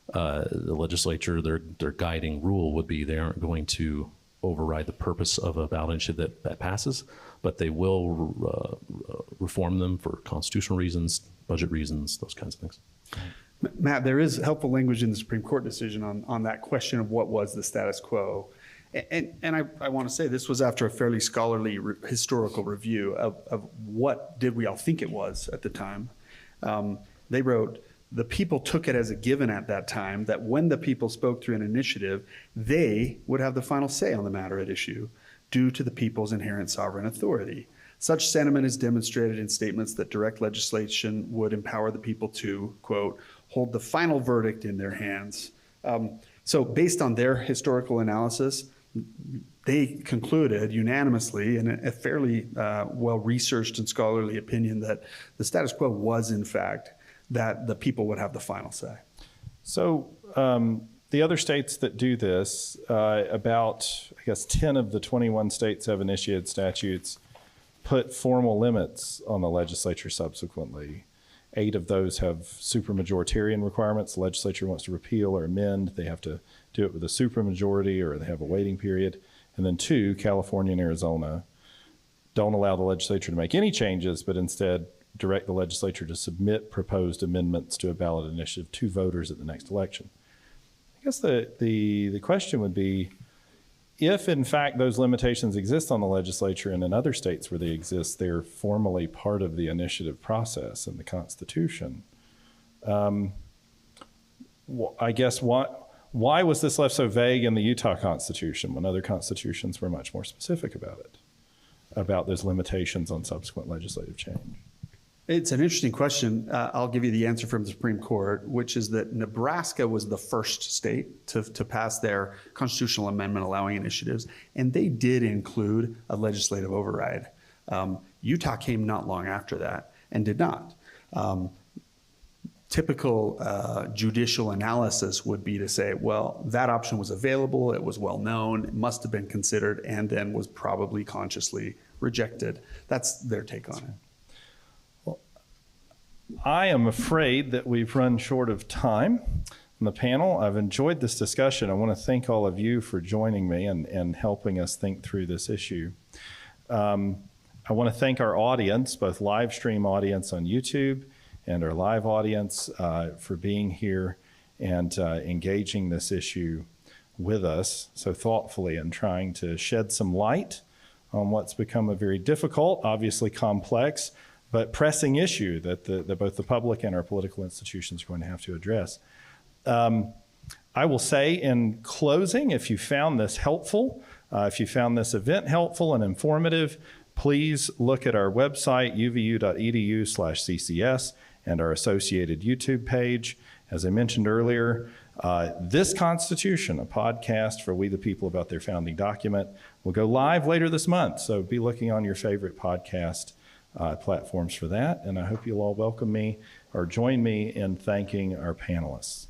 Speaker 3: the legislature, their guiding rule would be they aren't going to override the purpose of a ballot initiative that passes, but they will reform them for constitutional reasons, budget reasons, those kinds of things.
Speaker 2: Matt, there is helpful language in the Supreme Court decision on that question of what was the status quo. And I want to say this was after a fairly scholarly historical review of what did we all think it was at the time. They wrote, the people took it as a given at that time that when the people spoke through an initiative, they would have the final say on the matter at issue due to the people's inherent sovereign authority. Such sentiment is demonstrated in statements that direct legislation would empower the people to, quote, hold the final verdict in their hands. So based on their historical analysis, they concluded unanimously in a fairly well-researched and scholarly opinion that the status quo was, in fact, that the people would have the final say.
Speaker 1: So the other states that do this, about, I guess, 10 of the 21 states have initiated statutes, put formal limits on the legislature subsequently. 8 of those have supermajoritarian requirements. The legislature wants to repeal or amend, they have to do it with a supermajority or they have a waiting period. And then 2, California and Arizona, don't allow the legislature to make any changes, but instead direct the legislature to submit proposed amendments to a ballot initiative to voters at the next election. I guess the question would be, if in fact those limitations exist on the legislature and in other states where they exist, they're formally part of the initiative process in the Constitution. I guess why was this left so vague in the Utah Constitution when other constitutions were much more specific about it, about those limitations on subsequent legislative change?
Speaker 2: It's an interesting question. I'll give you the answer from the Supreme Court, which is that Nebraska was the first state to pass their constitutional amendment allowing initiatives, and they did include a legislative override. Utah came not long after that and did not. Typical judicial analysis would be to say, well, that option was available, it was well known, it must have been considered, and then was probably consciously rejected. That's their take on it.
Speaker 1: I am afraid that we've run short of time on the panel. I've enjoyed this discussion. I want to thank all of you for joining me and helping us think through this issue. I want to thank our audience, both live stream audience on YouTube and our live audience, for being here and engaging this issue with us so thoughtfully and trying to shed some light on what's become a very difficult, obviously complex, but pressing issue that both the public and our political institutions are going to have to address. I will say in closing, if you found this helpful, if you found this event helpful and informative, please look at our website, uvu.edu/CCS, and our associated YouTube page. As I mentioned earlier, This Constitution, a podcast for we the people about their founding document, will go live later this month. So be looking on your favorite podcast platforms for that. And I hope you'll all welcome me or join me in thanking our panelists.